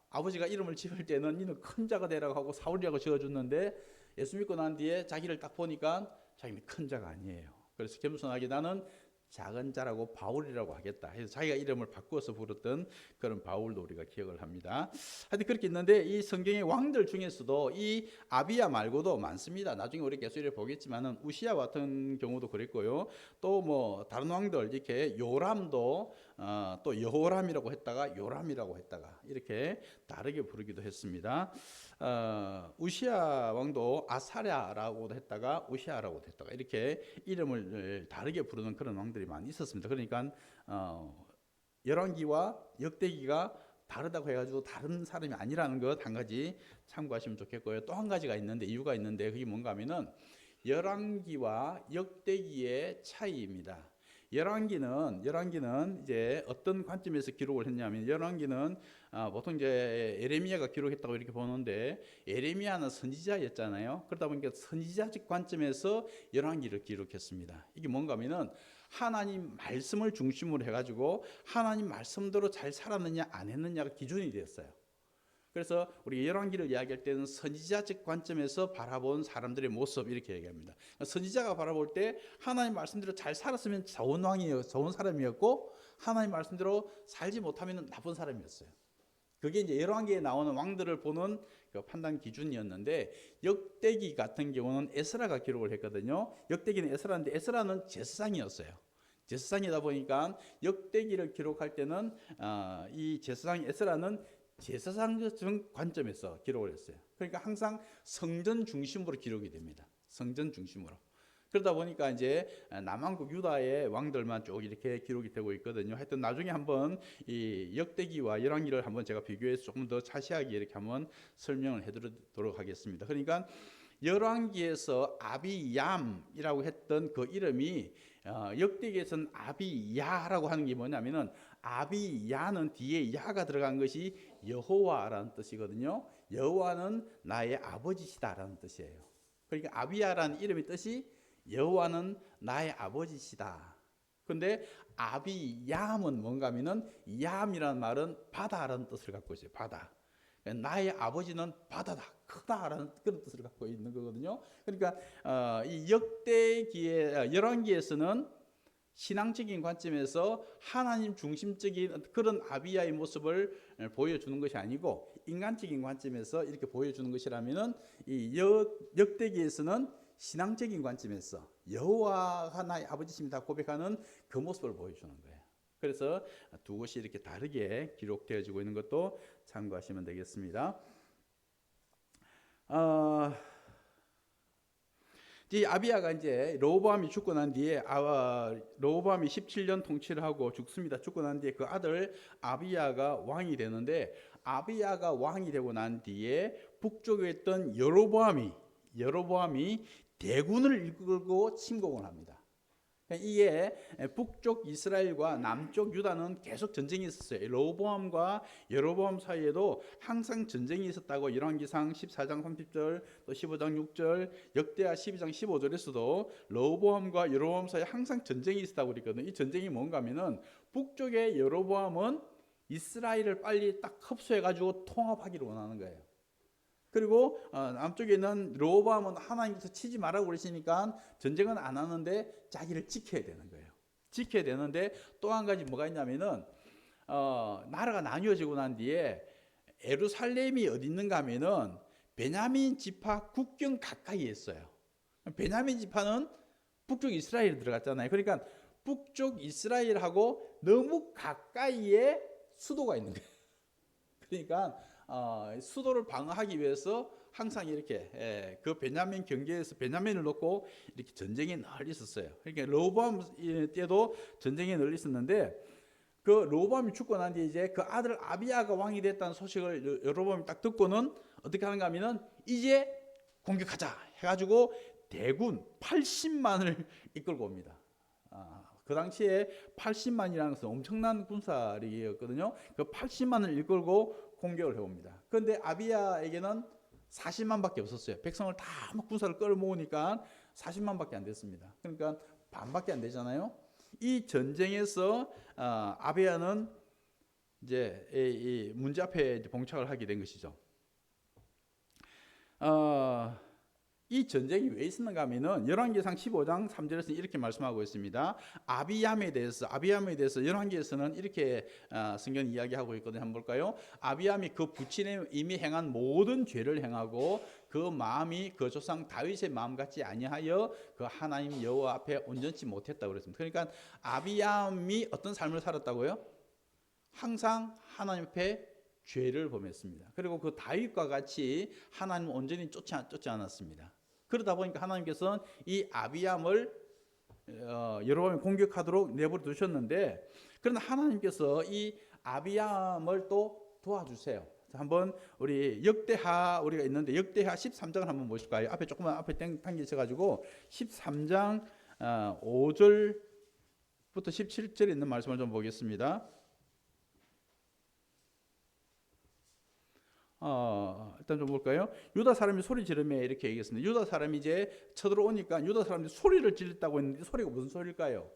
아버지가 이름을 지을 때는 이는 큰 자가 되라고 하고 사울이라고 지어줬는데 예수 믿고 난 뒤에 자기를 딱 보니까 자기는 큰 자가 아니에요. 그래서 겸손하게 나는 작은 자라고 바울이라고 하겠다 해서 자기가 이름을 바꾸어서 부르던 그런 바울도 우리가 기억을 합니다. 하여튼 그렇게 있는데 이 성경의 왕들 중에서도 이 아비야 말고도 많습니다. 나중에 우리 계속 보겠지만은 우시야 같은 경우도 그랬고요. 또 뭐 다른 왕들 이렇게 요람도 또 여호람이라고 했다가 요람이라고 했다가 이렇게 다르게 부르기도 했습니다. 우시야 왕도 아사랴라고도 했다가 우시야라고도 했다가 이렇게 이름을 다르게 부르는 그런 왕들이 많이 있었습니다. 그러니까 열왕기와 역대기가 다르다고 해가지고 다른 사람이 아니라는 것 한 가지 참고하시면 좋겠고요. 또 한 가지가 있는데 이유가 있는데 그게 뭔가 하면은 열왕기와 역대기의 차이입니다. 열왕기는 이제 어떤 관점에서 기록을 했냐면 열왕기는 보통 이제 예레미야가 기록했다고 이렇게 보는데 예레미야는 선지자였잖아요. 그러다 보니까 선지자적 관점에서 열왕기를 기록했습니다. 이게 뭔가 하면은 하나님 말씀을 중심으로 해가지고 하나님 말씀대로 잘 살았느냐 안 했느냐가 기준이 되었어요. 그래서 우리 열왕기를 이야기할 때는 선지자적 관점에서 바라본 사람들의 모습 이렇게 얘기합니다. 선지자가 바라볼 때 하나님 말씀대로 잘 살았으면 좋은 왕이요, 좋은 사람이었고 하나님 말씀대로 살지 못하면 나쁜 사람이었어요. 그게 이제 열왕기에 나오는 왕들을 보는 그 판단 기준이었는데 역대기 같은 경우는 에스라가 기록을 했거든요. 역대기는 에스라인데 에스라는 제사장이었어요. 제사장이다 보니까 역대기를 기록할 때는 이 제사장 에스라는 제사장적 관점에서 기록을 했어요. 그러니까 항상 성전 중심으로 기록이 됩니다. 성전 중심으로. 그러다 보니까 이제 남왕국 유다의 왕들만 쭉 이렇게 기록이 되고 있거든요. 하여튼 나중에 한번 이 역대기와 열왕기를 한번 제가 비교해서 조금 더 자세하게 이렇게 한번 설명을 해드리도록 하겠습니다. 그러니까 열왕기에서 아비얌이라고 했던 그 이름이 역대기에서는 아비야라고 하는 게 뭐냐면은 아비야는 뒤에 야가 들어간 것이 여호와라는 뜻이거든요. 여호와는 나의 아버지시다라는 뜻이에요. 그러니까 아비야라는 이름의 뜻이 여호와는 나의 아버지시다. 그런데 아비얌은 뭔가 하면은 얌이라는 말은 바다라는 뜻을 갖고 있어요. 바다. 나의 아버지는 바다다, 크다라는 그런 뜻을 갖고 있는 거거든요. 그러니까 이 역대기의 열왕기에서는 신앙적인 관점에서 하나님 중심적인 그런 아비야의 모습을 보여주는 것이 아니고 인간적인 관점에서 이렇게 보여주는 것이라면은 이 역대기에서는 신앙적인 관점에서 여호와가 나의 아버지십니다 고백하는 그 모습을 보여주는 거예요. 그래서 두 것이 이렇게 다르게 기록되어지고 있는 것도 참고하시면 되겠습니다. 이 아비야가 이제 로보암이 죽고 난 뒤에 로보암이 17년 통치를 하고 죽습니다. 죽고 난 뒤에 그 아들 아비야가 왕이 되는데 아비야가 왕이 되고 난 뒤에 북쪽에 있던 여로보암이 대군을 이끌고 침공을 합니다. 이게 북쪽 이스라엘과 남쪽 유다는 계속 전쟁이 있었어요. 로보암과 여로보암 사이에도 항상 전쟁이 있었다고 열왕기상 14장 30절 또 15장 6절 역대하 12장 15절에서도 로보암과 여로보암 사이에 항상 전쟁이 있었다고 그랬거든요. 이 전쟁이 뭔가 하면은 북쪽의 여로보암은 이스라엘을 빨리 딱 흡수해가지고 통합하기를 원하는 거예요. 그리고 남쪽에 있는 로보암은 하나님께서 치지 말라고 그러시니까 전쟁은 안 하는데 자기를 지켜야 되는 거예요. 지켜야 되는데 또 한 가지 뭐가 있냐면은 나라가 나뉘어지고 난 뒤에 예루살렘이 어디 있는가 하면은 베냐민 지파 국경 가까이에 있어요. 베냐민 지파는 북쪽 이스라엘에 들어갔잖아요. 그러니까 북쪽 이스라엘하고 너무 가까이에 수도가 있는 거예요. 그러니까 수도를 방어하기 위해서 항상 이렇게 그 베냐민 경계에서 베냐민을 놓고 이렇게 전쟁이 늘 있었어요. 그러니까 로보암 때도 전쟁이 늘 있었는데 그 로보암이 죽고 난 뒤에 이제 그 아들 아비야가 왕이 됐다는 소식을 여로보암이 딱 듣고는 어떻게 하는가 하면은 이제 공격하자 해가지고 대군 80만을 이끌고 옵니다. 그 당시에 80만이라는 것은 엄청난 군사력이었거든요. 그 80만을 이끌고 공격을 해옵니다. 그런데 아비야에게는 40만밖에 없었어요. 백성을 다 군사를 끌어모으니까 40만밖에 안 됐습니다. 그러니까 반밖에 안 되잖아요. 이 전쟁에서 아비야는 이제 이 문제 앞에 봉착을 하게 된 것이죠. 이 전쟁이 왜 있었는가 하면은 열왕기상 15장 3절에서 이렇게 말씀하고 있습니다. 아비얌에 대해서 열왕기에서는 이렇게 성경이 이야기하고 있거든요. 한번 볼까요? 아비얌이 그 부친의 이미 행한 모든 죄를 행하고 그 마음이 그 조상 다윗의 마음 같지 아니하여 그 하나님 여호와 앞에 온전치 못했다고 그랬습니다. 그러니까 아비얌이 어떤 삶을 살았다고요? 항상 하나님 앞에 죄를 범했습니다. 그리고 그 다윗과 같이 하나님을 온전히 쫓지 않았습니다. 그러다 보니까 하나님께서는 이 아비얌을 여로보암이 공격하도록 내버려 두셨는데 그러나 하나님께서 이 아비얌을 또 도와주세요. 한번 우리 역대하 우리가 있는데 역대하 13장을 한번 보실까요? 앞에 조금만 앞에 당기셔 가지고 13장 5절 17절에 있는 말씀을 좀 보겠습니다. 일단 좀 볼까요? 유다 사람이 소리 지르며 이렇게 얘기했습니다. 유다 사람이 이제 쳐들어오니까 유다 사람들이 소리를 지르다고 했는데 소리가 무슨 소리일까요?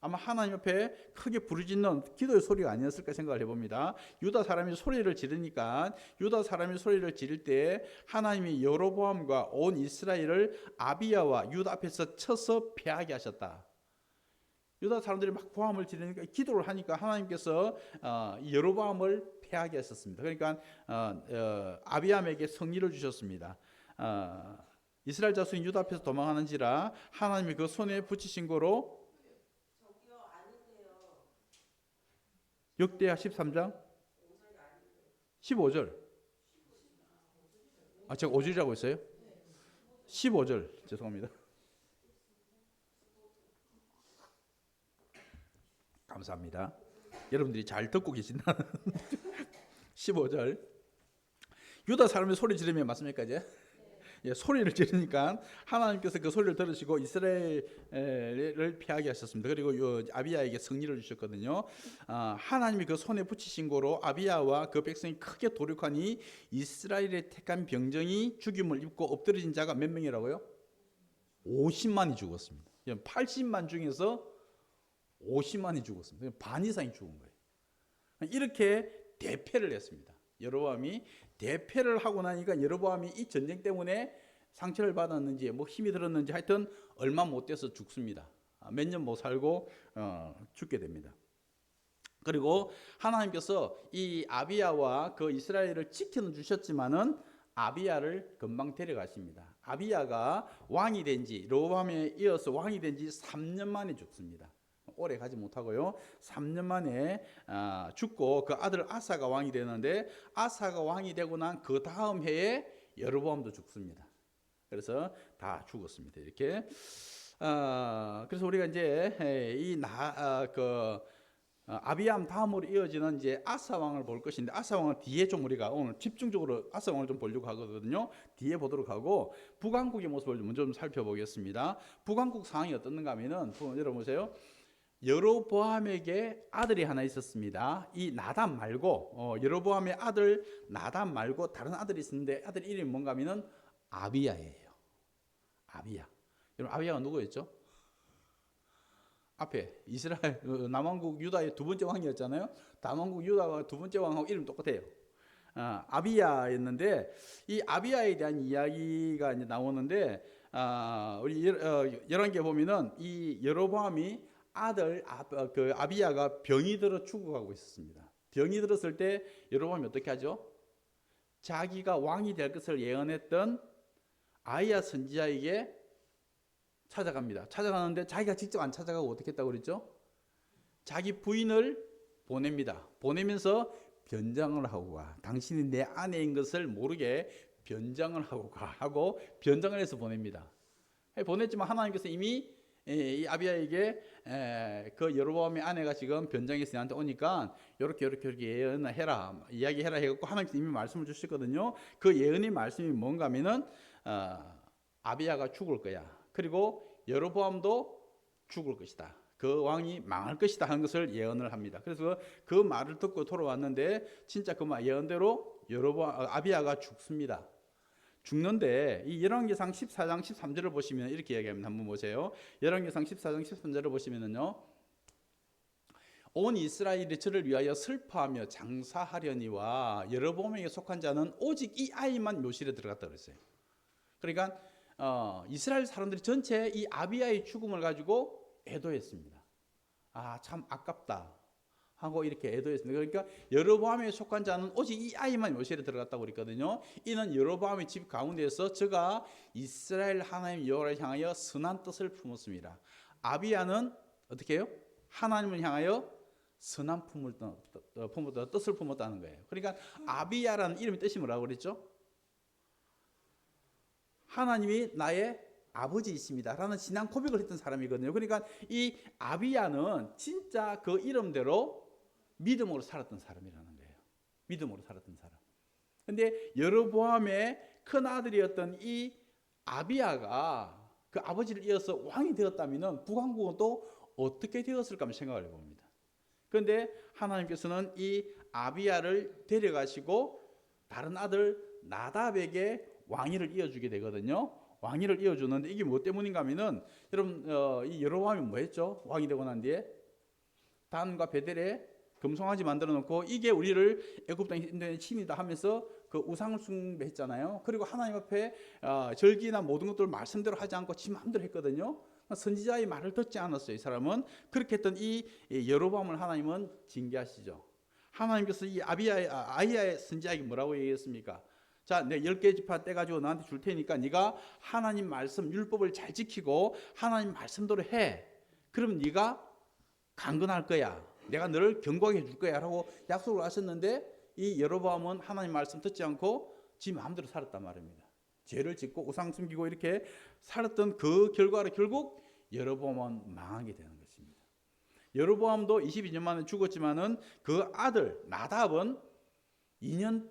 아마 하나님 앞에 크게 부르짖는 기도의 소리가 아니었을까 생각을 해봅니다. 유다 사람이 소리를 지르니까 유다 사람이 소리를 지를 때 하나님이 여로보암과 온 이스라엘을 아비야와 유다 앞에서 쳐서 패하게 하셨다. 유다 사람들이 막 고함을 지르니까 기도를 하니까 하나님께서 여로보암을 패하게 하셨습니다. 그러니까 아비암에게 승리를 주셨습니다. 이스라엘 자손이 유다 앞에서 도망하는지라 하나님이 그 손에 붙이신 거로 역대하 13장 15절. 제가 5절이라고 했어요? 15절 죄송합니다. 감사합니다. 여러분들이 잘 듣고 계신다는 15절. 유다 사람이 소리 지르면 맞습니까 이제? 예, 소리를 지르니까 하나님께서 그 소리를 들으시고 이스라엘을 피하게 하셨습니다. 그리고 아비야에게 승리를 주셨거든요. 하나님이 그 손에 붙이신 거로 아비야와 그 백성이 크게 도륙하니 이스라엘의 택한 병정이 죽임을 입고 엎드러진 자가 몇 명이라고요? 50만이 죽었습니다. 80만 중에서 50만이 죽었습니다. 반 이상이 죽은 거예요. 이렇게 대패를 했습니다. 여로보암이 대패를 하고 나니까 여로보암이 이 전쟁 때문에 상처를 받았는지 뭐 힘이 들었는지 하여튼 얼마 못 돼서 죽습니다. 몇 년 못 살고 죽게 됩니다. 그리고 하나님께서 이 아비야와 그 이스라엘을 지켜는 주셨지만은 아비야를 금방 데려가십니다. 아비야가 왕이 된지 르호보암에 이어서 왕이 된지 3년 만에 죽습니다. 오래 가지 못하고요. 3년 만에 죽고 그 아들 아사가 왕이 되는데 아사가 왕이 되고 난 그 다음 해에 여로보암도 죽습니다. 그래서 다 죽었습니다. 이렇게 그래서 우리가 이제 이 아비암 다음으로 이어지는 이제 아사 왕을 볼 것인데 아사 왕은 뒤에 좀 우리가 오늘 집중적으로 아사 왕을 좀 보려고 하거든요. 뒤에 보도록 하고 북왕국의 모습을 먼저 좀 살펴보겠습니다. 북왕국 상황이 어떻는가 하면은 여러분 보세요. 여로보암에게 아들이 하나 있었습니다. 이 나단 말고 여로보암의 아들 나단 말고 다른 아들이 있었는데 아들 이름이 뭔가 하면은 아비야예요. 아비야. 여러분 아비야가 누구였죠? 앞에 이스라엘 남왕국 유다의 두 번째 왕이었잖아요. 남왕국 유다가 두 번째 왕하고 이름 똑같아요. 아비야였는데 이 아비야에 대한 이야기가 이제 나오는데 우리 열왕기에 보면은 이 여로보암이 아들 그 아비야가 병이 들어 죽어가고 있었습니다. 병이 들었을 때 여로보암이 어떻게 하죠? 자기가 왕이 될 것을 예언했던 아이야 선지자에게 찾아갑니다. 찾아가는데 자기가 직접 안 찾아가고 어떻게 했다고 그랬죠? 자기 부인을 보냅니다. 보내면서 변장을 하고 가. 당신이 내 아내인 것을 모르게 변장을 하고 가 하고 변장을 해서 보냅니다. 보냈지만 하나님께서 이미 이 아비야에게 그 여로보암의 아내가 지금 변장해서 나한테 오니까 이렇게 예언해라 이야기해라 해갖고 하나님께서 이미 말씀을 주셨거든요. 그 예언의 말씀이 뭔가 하면은 아비야가 죽을 거야. 그리고 여로보암도 죽을 것이다. 그 왕이 망할 것이다 하는 것을 예언을 합니다. 그래서 그 말을 듣고 돌아왔는데 진짜 그 예언대로 아비야가 죽습니다. 죽는데 이 열왕기상 14장 13절을 보시면 이렇게 이야기합니다. 한번 보세요. 열왕기상 14장 13절을 보시면은요. 온 이스라엘이 저를 위하여 슬퍼하며 장사하려니와 여로보암에게 속한 자는 오직 이 아이만 묘실에 들어갔다 그랬어요. 그러니까 이스라엘 사람들이 전체 이 아비야의 죽음을 가지고 애도했습니다. 참 아깝다 하고 이렇게 애도했습니다. 그러니까 여로보암에 속한 자는 오직 이 아이만 묘실에 들어갔다고 그랬거든요. 이는 여로보암의 집 가운데에서 저가 이스라엘 하나님 여호와를 향하여 선한 뜻을 품었습니다. 아비야는 어떻게 해요? 하나님을 향하여 선한 뜻을 품었다는 거예요. 그러니까 아비야라는 이름의 뜻이 뭐라고 그랬죠? 하나님이 나의 아버지이십니다 라는 신앙 고백을 했던 사람이거든요. 그러니까 이 아비야는 진짜 그 이름대로 믿음으로 살았던 사람이라는 거예요. 믿음으로 살았던 사람. 근데 여로보암의 큰 아들이었던 이 아비야가 그 아버지를 이어서 왕이 되었다면 북왕국은 또 어떻게 되었을까 한번 생각을 해봅니다. 그런데 하나님께서는 이 아비야를 데려가시고 다른 아들 나답에게 왕위를 이어주게 되거든요. 왕위를 이어주는데 이게 뭐 때문인가 하면은 여러분 이 여로보암이 뭐 했죠? 왕이 되고 난 뒤에 단과 베델에 금송아지 만들어 놓고 이게 우리를 애굽 땅에 인도의 친이다 하면서 그 우상을 숭배했잖아요. 그리고 하나님 앞에 절기나 모든 것들을 말씀대로 하지 않고 지 마음대로 했거든요. 선지자의 말을 듣지 않았어요. 이 사람은 그렇게 했던 이 여로보암을 하나님은 징계하시죠. 하나님께서 이 아이야의 선지자에게 뭐라고 얘기했습니까? 자, 내 10개 지파 떼가지고 너한테 줄 테니까 네가 하나님 말씀 율법을 잘 지키고 하나님 말씀대로 해. 그럼 네가 강건할 거야. 내가 너를 견고하게 해줄 거야 라고 약속을 하셨는데 이 여로보암은 하나님 말씀 듣지 않고 지 마음대로 살았단 말입니다. 죄를 짓고 우상 숨기고 이렇게 살았던 그 결과로 결국 여로보암은 망하게 되는 것입니다. 여로보암도 22년 만에 죽었지만은 그 아들 나답은 2년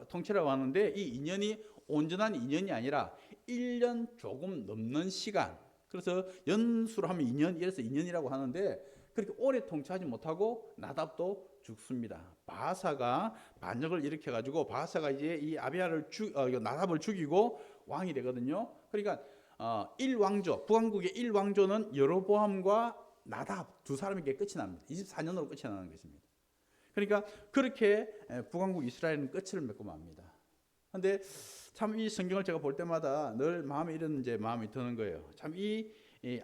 통치라고 하는데 이 2년이 온전한 2년이 아니라 1년 조금 넘는 시간. 그래서 연수로 하면 2년, 이래서 2년이라고 하는데 그렇게 오래 통치하지 못하고 나답도 죽습니다. 바사가 반역을 일으켜 가지고 바사가 이제 이 나답을 죽이고 왕이 되거든요. 그러니까 1왕조, 북왕국의 1왕조는 여로보암과 나답 두 사람에게 끝이 납니다. 24년으로 끝이 나는 것입니다. 그러니까 그렇게 북왕국 이스라엘은 끝을 맺고 맙니다. 그런데 참 이 성경을 제가 볼 때마다 늘 마음에 이런 이제 마음이 드는 거예요. 참 이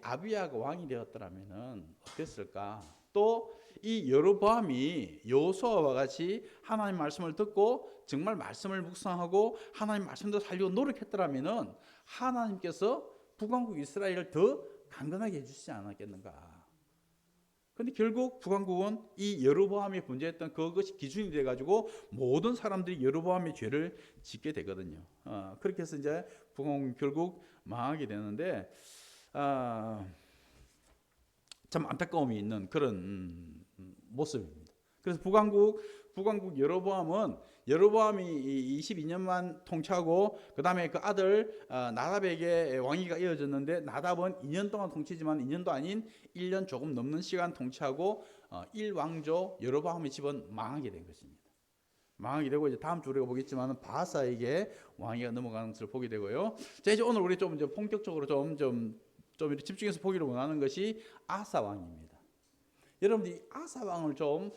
아비야가 왕이 되었더라면은 어땠을까? 또 이 여로보암이 여호수아와 같이 하나님 말씀을 듣고 정말 말씀을 묵상하고 하나님 말씀대로 살려고 노력했더라면은 하나님께서 북왕국 이스라엘을 더 강건하게 해주시지 않았겠는가? 근데 결국 북왕국은 이 여로보암이 분재했던 그것이 기준이 돼가지고 모든 사람들이 여로보암의 죄를 짓게 되거든요. 그렇게 해서 이제 북왕국이 결국 망하게 되는데 참 안타까움이 있는 그런 모습입니다. 그래서 북왕국 여로보암이 22년만 통치하고 그 다음에 그 아들 나답에게 왕위가 이어졌는데 나답은 2년 동안 통치지만 2년도 아닌 1년 조금 넘는 시간 통치하고 1왕조 여로보암의 집은 망하게 된 것입니다. 망하게 되고 이제 다음 주 우리가 보겠지만 바사에게 왕위가 넘어가는 것을 보게 되고요. 자, 이제 오늘 우리 좀 이제 본격적으로 좀 이렇게 집중해서 보기를 원하는 것이 아사 왕입니다. 여러분들이 아사 왕을 좀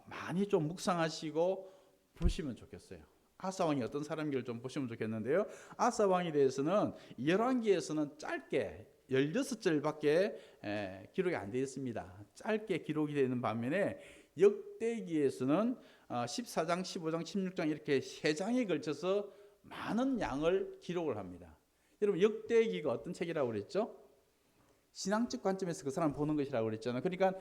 많이 좀 묵상하시고 보시면 좋겠어요. 아사 왕이 어떤 사람인지를 좀 보시면 좋겠는데요. 아사 왕에 대해서는 열왕기에서는 짧게 16절밖에 기록이 안 되어 있습니다. 짧게 기록이 되는 반면에 역대기에서는 14장, 15장, 16장 이렇게 3장에 걸쳐서 많은 양을 기록을 합니다. 여러분 역대기가 어떤 책이라고 그랬죠? 신앙적 관점에서 그 사람 보는 것이라고 그랬잖아요. 그러니까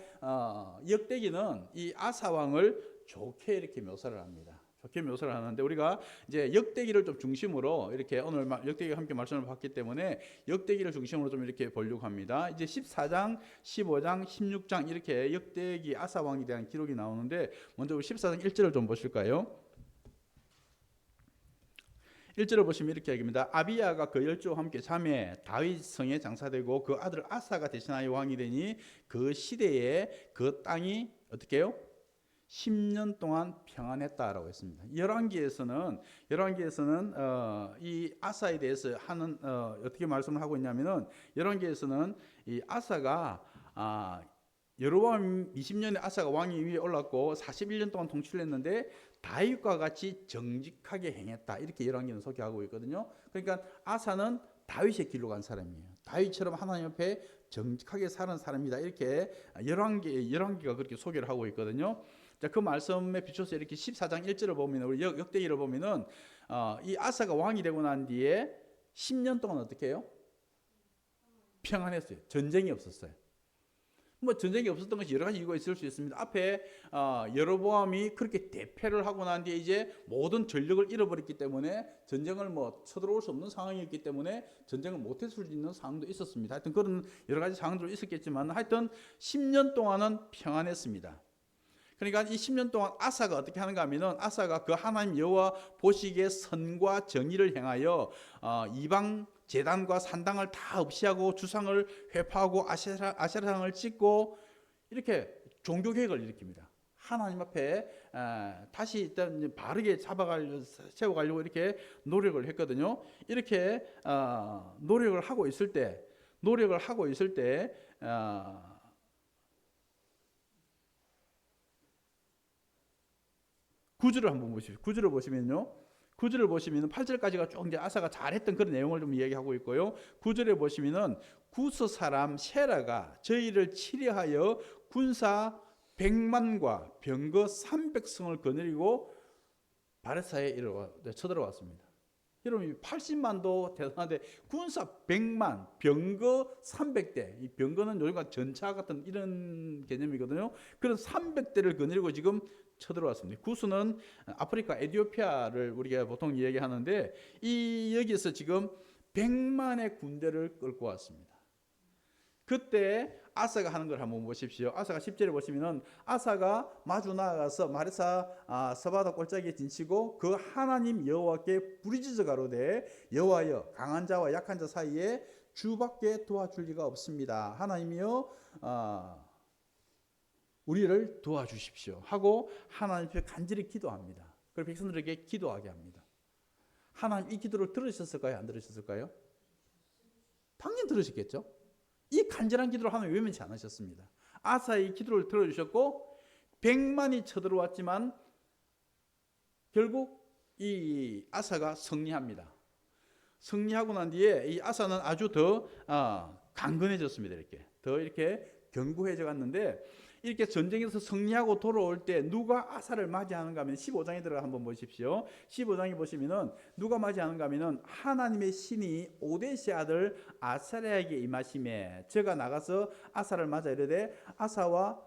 역대기는 이 아사 왕을 좋게 이렇게 묘사를 합니다. 좋게 묘사를 하는데 우리가 이제 역대기를 좀 중심으로 이렇게 오늘 역대기와 함께 말씀을 받기 때문에 역대기를 중심으로 좀 이렇게 보려고 합니다. 이제 14장, 15장, 16장 이렇게 역대기 아사 왕에 대한 기록이 나오는데 먼저 우리 14장 1절을 좀 보실까요? 1절을 보시면 이렇게 얘기합니다. 아비야가 그 열조와 함께 잠에 다윗 성에 장사되고 그 아들 아사가 대신하여 왕이 되니 그 시대에 그 땅이 어떻게 해요? 10년 동안 평안했다라고 했습니다. 열왕기에서는 이 아사에 대해서 하는 어떻게 말씀을 하고 있냐면은 열왕기에서는 이 아사가 여로보암 20년에 아사가 왕위 위에 올랐고 41년 동안 통치를 했는데 다윗과 같이 정직하게 행했다. 이렇게 열왕기는 소개하고 있거든요. 그러니까 아사는 다윗의 길로 간 사람이에요. 다윗처럼 하나님 앞에 정직하게 사는 사람이다. 이렇게 열왕기가 그렇게 소개를 하고 있거든요. 자, 그 말씀에 비춰서 이렇게 14장 1절을 보면 우리 역대기를 보면은 이 아사가 왕이 되고 난 뒤에 10년 동안 어떻게 해요? 평안했어요. 전쟁이 없었어요. 뭐 전쟁이 없었던 것이 여러 가지 이유가 있을 수 있습니다. 앞에 여로보암이 그렇게 대패를 하고 난 뒤에 이제 모든 전력을 잃어버렸기 때문에 전쟁을 뭐 쳐들어올 수 없는 상황이었기 때문에 전쟁을 못했을 수 있는 상황도 있었습니다. 하여튼 그런 여러 가지 상황들이 있었겠지만 하여튼 10년 동안은 평안했습니다. 그러니까 이 10년 동안 아사가 어떻게 하는가 하면은 아사가 그 하나님 여호와 보시기에 선과 정의를 행하여 이방 제단과 산당을 다 없애하고 주상을 회파하고 아세라상을 찍고 이렇게 종교 개혁을 일으킵니다. 하나님 앞에 다시 일단 바르게 세워가려고 이렇게 노력을 했거든요. 이렇게 노력을 하고 있을 때 구절을 한번 보십시오. 구절을 보시면요. 8절까지가 쭉 이제 아사가 잘했던 그런 내용을 좀 이야기하고 있고요. 9절에 보시면은 구스 사람 세라가 저희를 치려하여 군사 100만과 병거 300성을 거느리고 바레사에 쳐들어왔습니다. 여러분 80만도 대단한데 군사 100만, 병거 300대. 이 병거는 요즘과 전차 같은 이런 개념이거든요. 그런 300대를 거느리고 지금 쳐들어왔습니다. 구스는 아프리카 에티오피아를 우리가 보통 얘기하는데 여기서 지금 100만의 군대를 끌고 왔습니다. 그때 아사가 하는 걸 한번 보십시오. 아사가 10절에 보시면은 아사가 마주 나아가서 마레사 서바다 골짜기에 진치고 그 하나님 여호와께 부르짖어 가로되 여호와여 강한 자와 약한 자 사이에 주밖에 도와줄 리가 없습니다. 하나님이여 우리를 도와주십시오 하고 하나님 앞에 간절히 기도합니다. 그리고 백성들에게 기도하게 합니다. 하나님 이 기도를 들으셨을까요? 안 들으셨을까요? 당연히 들으셨겠죠. 이 간절한 기도를 하나님 외면치 않으셨습니다. 아사의 기도를 들어주셨고 100만이 쳐들어왔지만 결국 이 아사가 승리합니다. 승리하고 난 뒤에 이 아사는 아주 더 강건해졌습니다. 이렇게 견고해져 갔는데 이렇게 전쟁에서 승리하고 돌아올 때 누가 아사를 맞이하는가 하면 15장에 들어가 한번 보십시오. 15장에 보시면은 누가 맞이하는가 하면은 하나님의 신이 오데시 아들 아사랴에게 임하심에 저가 나가서 아사를 맞아 이르되 아사와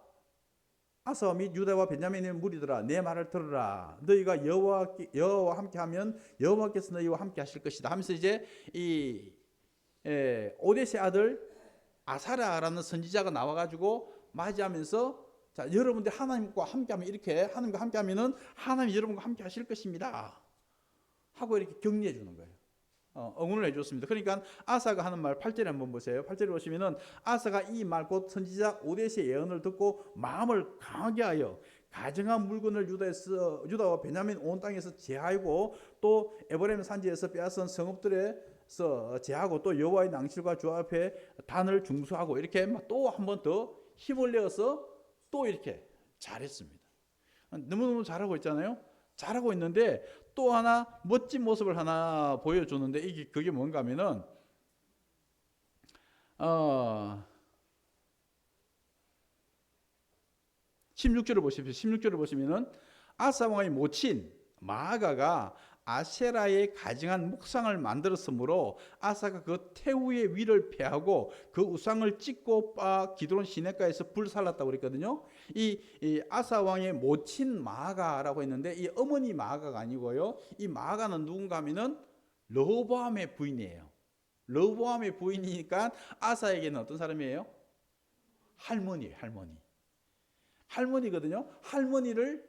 및 유다와 베냐민의 무리들아 내 말을 들으라. 너희가 여호와와 함께하면 여호와께서 너희와 함께 하실 것이다 하면서 이제 이 오데시 아들 아사랴라는 선지자가 나와가지고 맞이하면서 자 여러분들 하나님과 함께하면 이렇게 하나님과 함께하면은 하나님이 여러분과 함께 하실 것입니다 하고 이렇게 격려해 주는 거예요. 응원을 해줬습니다. 그러니까 아사가 하는 말 8절에 한번 보세요. 8절에 보시면은 아사가 이 말 곧 선지자 오데시의 예언을 듣고 마음을 강하게 하여 가정한 물건을 유다와 베냐민 온 땅에서 제하고 또 에브라임 산지에서 빼앗은 성읍들에서 제하고 또 여호와의 낭실과 주 앞에 단을 중수하고 이렇게 또 한 번 더 힘을 내어서 또 이렇게 잘했습니다. 너무너무 잘하고 있잖아요. 잘하고 있는데 또 하나 멋진 모습을 하나 보여주는데 그게 뭔가 하면은 16절을 보십시오. 16절을 보시면은 아사 왕의 모친 마아가가 아세라의 가증한 묵상을 만들었으므로 아사가 그 태우의 위를 패하고 그 우상을 찍고 기드론 시내가에서 불살랐다고 그랬거든요. 이 아사 왕의 모친 마아가라고 했는데 이 어머니 마아가가 아니고요. 이 마아가는 누군가 하면은 르호보암의 부인이에요. 르호보암의 부인이니까 아사에게는 어떤 사람이에요? 할머니거든요. 할머니를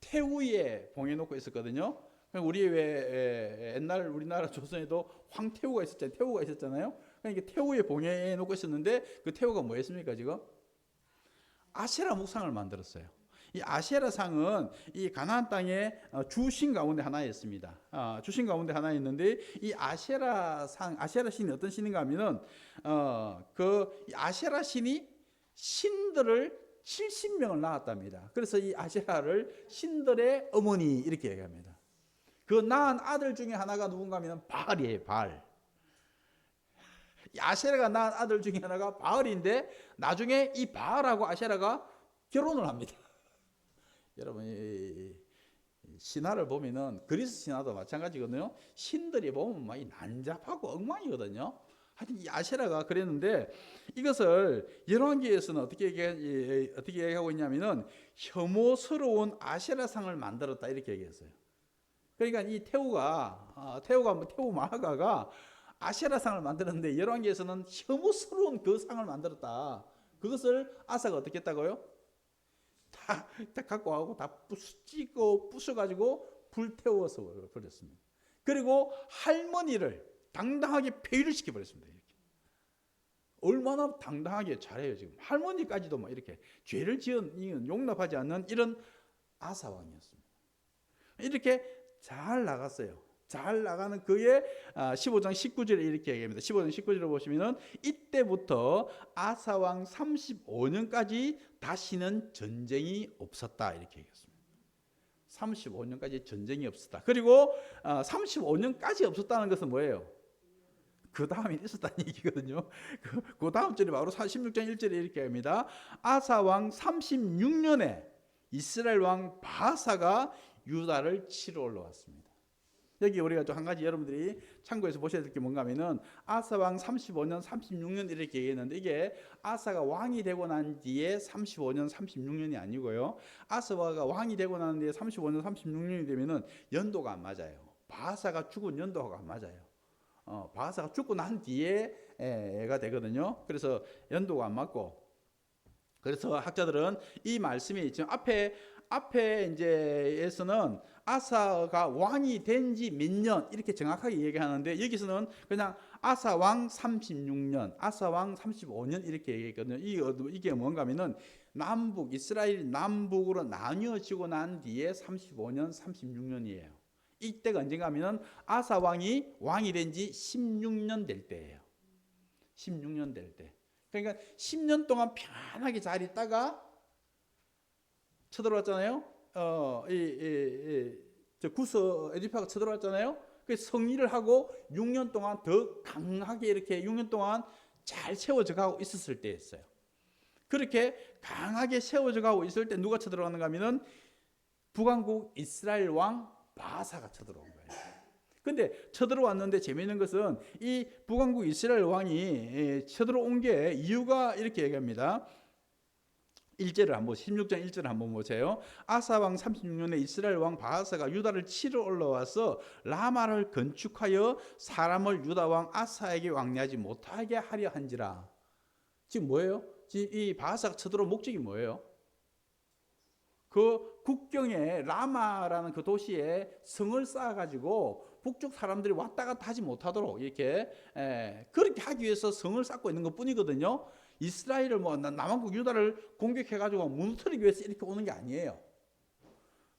태우에 봉해놓고 있었거든요. 우리 왜 옛날 우리나라 조선에도 황태우가 있었잖아요. 태우가 있었잖아요. 그러니까 태우에 봉해놓고 있었는데 그 태우가 뭐 했습니까 지금? 아세라 묵상을 만들었어요. 이 아세라 상은 이 가나안 땅의 주신 가운데 하나였습니다. 주신 가운데 하나였는데 이 아세라 신이 어떤 신인가 하면은 그 아세라 신이 신들을 70명을 낳았답니다. 그래서 이 아세라를 신들의 어머니 이렇게 얘기합니다. 그 낳은 아들 중에 하나가 누군가 하면 바알이에요. 바알. 아세라가 낳은 아들 중에 하나가 바알인데 나중에 이 바알하고 아세라가 결혼을 합니다. 여러분 이 신화를 보면은 그리스 신화도 마찬가지거든요. 신들이 보면 막 난잡하고 엉망이거든요. 하여튼 이 아세라가 그랬는데 이것을 열왕기에서는 어떻게 얘기하고 있냐면은 혐오스러운 아세라상을 만들었다 이렇게 얘기했어요. 그러니까 이 태우 마아가가 아세라상을 만들었는데 열왕기에서는 혐오스러운 그 상을 만들었다. 그것을 아사가 어떻게 했다고요? 다 갖고 와고 다 부숴가지고 불태워서 버렸습니다. 그리고 할머니를 당당하게 폐위를 시켜버렸습니다. 이렇게. 얼마나 당당하게 잘해요. 지금 할머니까지도 막 이렇게 죄를 지은 용납하지 않는 이런 아사 왕이었습니다. 이렇게 잘 나갔어요. 잘 나가는 그의 15장 19절에 이렇게 얘기합니다. 15장 19절을 보시면은 이때부터 아사 왕 35년까지 다시는 전쟁이 없었다 이렇게 얘기했습니다. 35년까지 전쟁이 없었다. 그리고 35년까지 없었다는 것은 뭐예요? 그 다음에 있었다는 얘기거든요. 그 다음 절이 바로 16장 1절에 이렇게 합니다. 아사 왕 36년에 이스라엘 왕 바사가 유다를 치러 올라왔습니다. 여기 우리가 또 한 가지 여러분들이 참고해서 보셔야 될 게 뭔가 하면은 아사 왕 35년 36년 이렇게 얘기했는데 이게 아사가 왕이 되고 난 뒤에 35년 36년이 아니고요. 아사가 왕이 되고 난 뒤에 35년 36년이 되면은 연도가 안 맞아요. 바사가 죽은 연도가 안 맞아요. 바사가 죽고 난 뒤에 애가 되거든요. 그래서 연도가 안 맞고, 그래서 학자들은 이 말씀이 지금 앞에 이제에서는 아사가 왕이 된 지 몇 년 이렇게 정확하게 얘기하는데 여기서는 그냥 아사 왕 36년, 아사 왕 35년 이렇게 얘기했거든요. 이게 뭔가 하면은 이스라엘 남북으로 나뉘어지고 난 뒤에 35년, 36년이에요. 이때가 언젠가 하면은 아사 왕이 된 지 16년 될 때예요. 16년 될 때. 그러니까 10년 동안 편하게 잘 있다가 쳐들어왔잖아요. 구스 에디파가 쳐들어왔잖아요. 그래서 성리를 하고 6년 동안 더 강하게 이렇게 6년 동안 잘 세워져 가고 있었을 때였어요. 그렇게 강하게 세워져 가고 있을 때 누가 쳐들어가는가 하면은 북왕국 이스라엘 왕 바사가 쳐들어온 거예요. 근데 쳐들어왔는데 재미있는 것은 이 북왕국 이스라엘 왕이 쳐들어온 게 이유가 이렇게 얘기합니다. 1절을 한번 16장 1절을 한번 보세요. 아사 왕 36년에 이스라엘 왕 바하사가 유다를 치러 올라와서 라마를 건축하여 사람을 유다 왕 아사에게 왕래하지 못하게 하려 한지라. 지금 뭐예요? 지금 이 바하사가 쳐들어온 목적이 뭐예요? 그 국경에 라마라는 그 도시에 성을 쌓아가지고 북쪽 사람들이 왔다 갔다 하지 못하도록 이렇게 그렇게 하기 위해서 성을 쌓고 있는 것뿐이거든요. 이스라엘을 남왕국 유다를 공격해가지고 무너뜨리기 위해서 이렇게 오는 게 아니에요.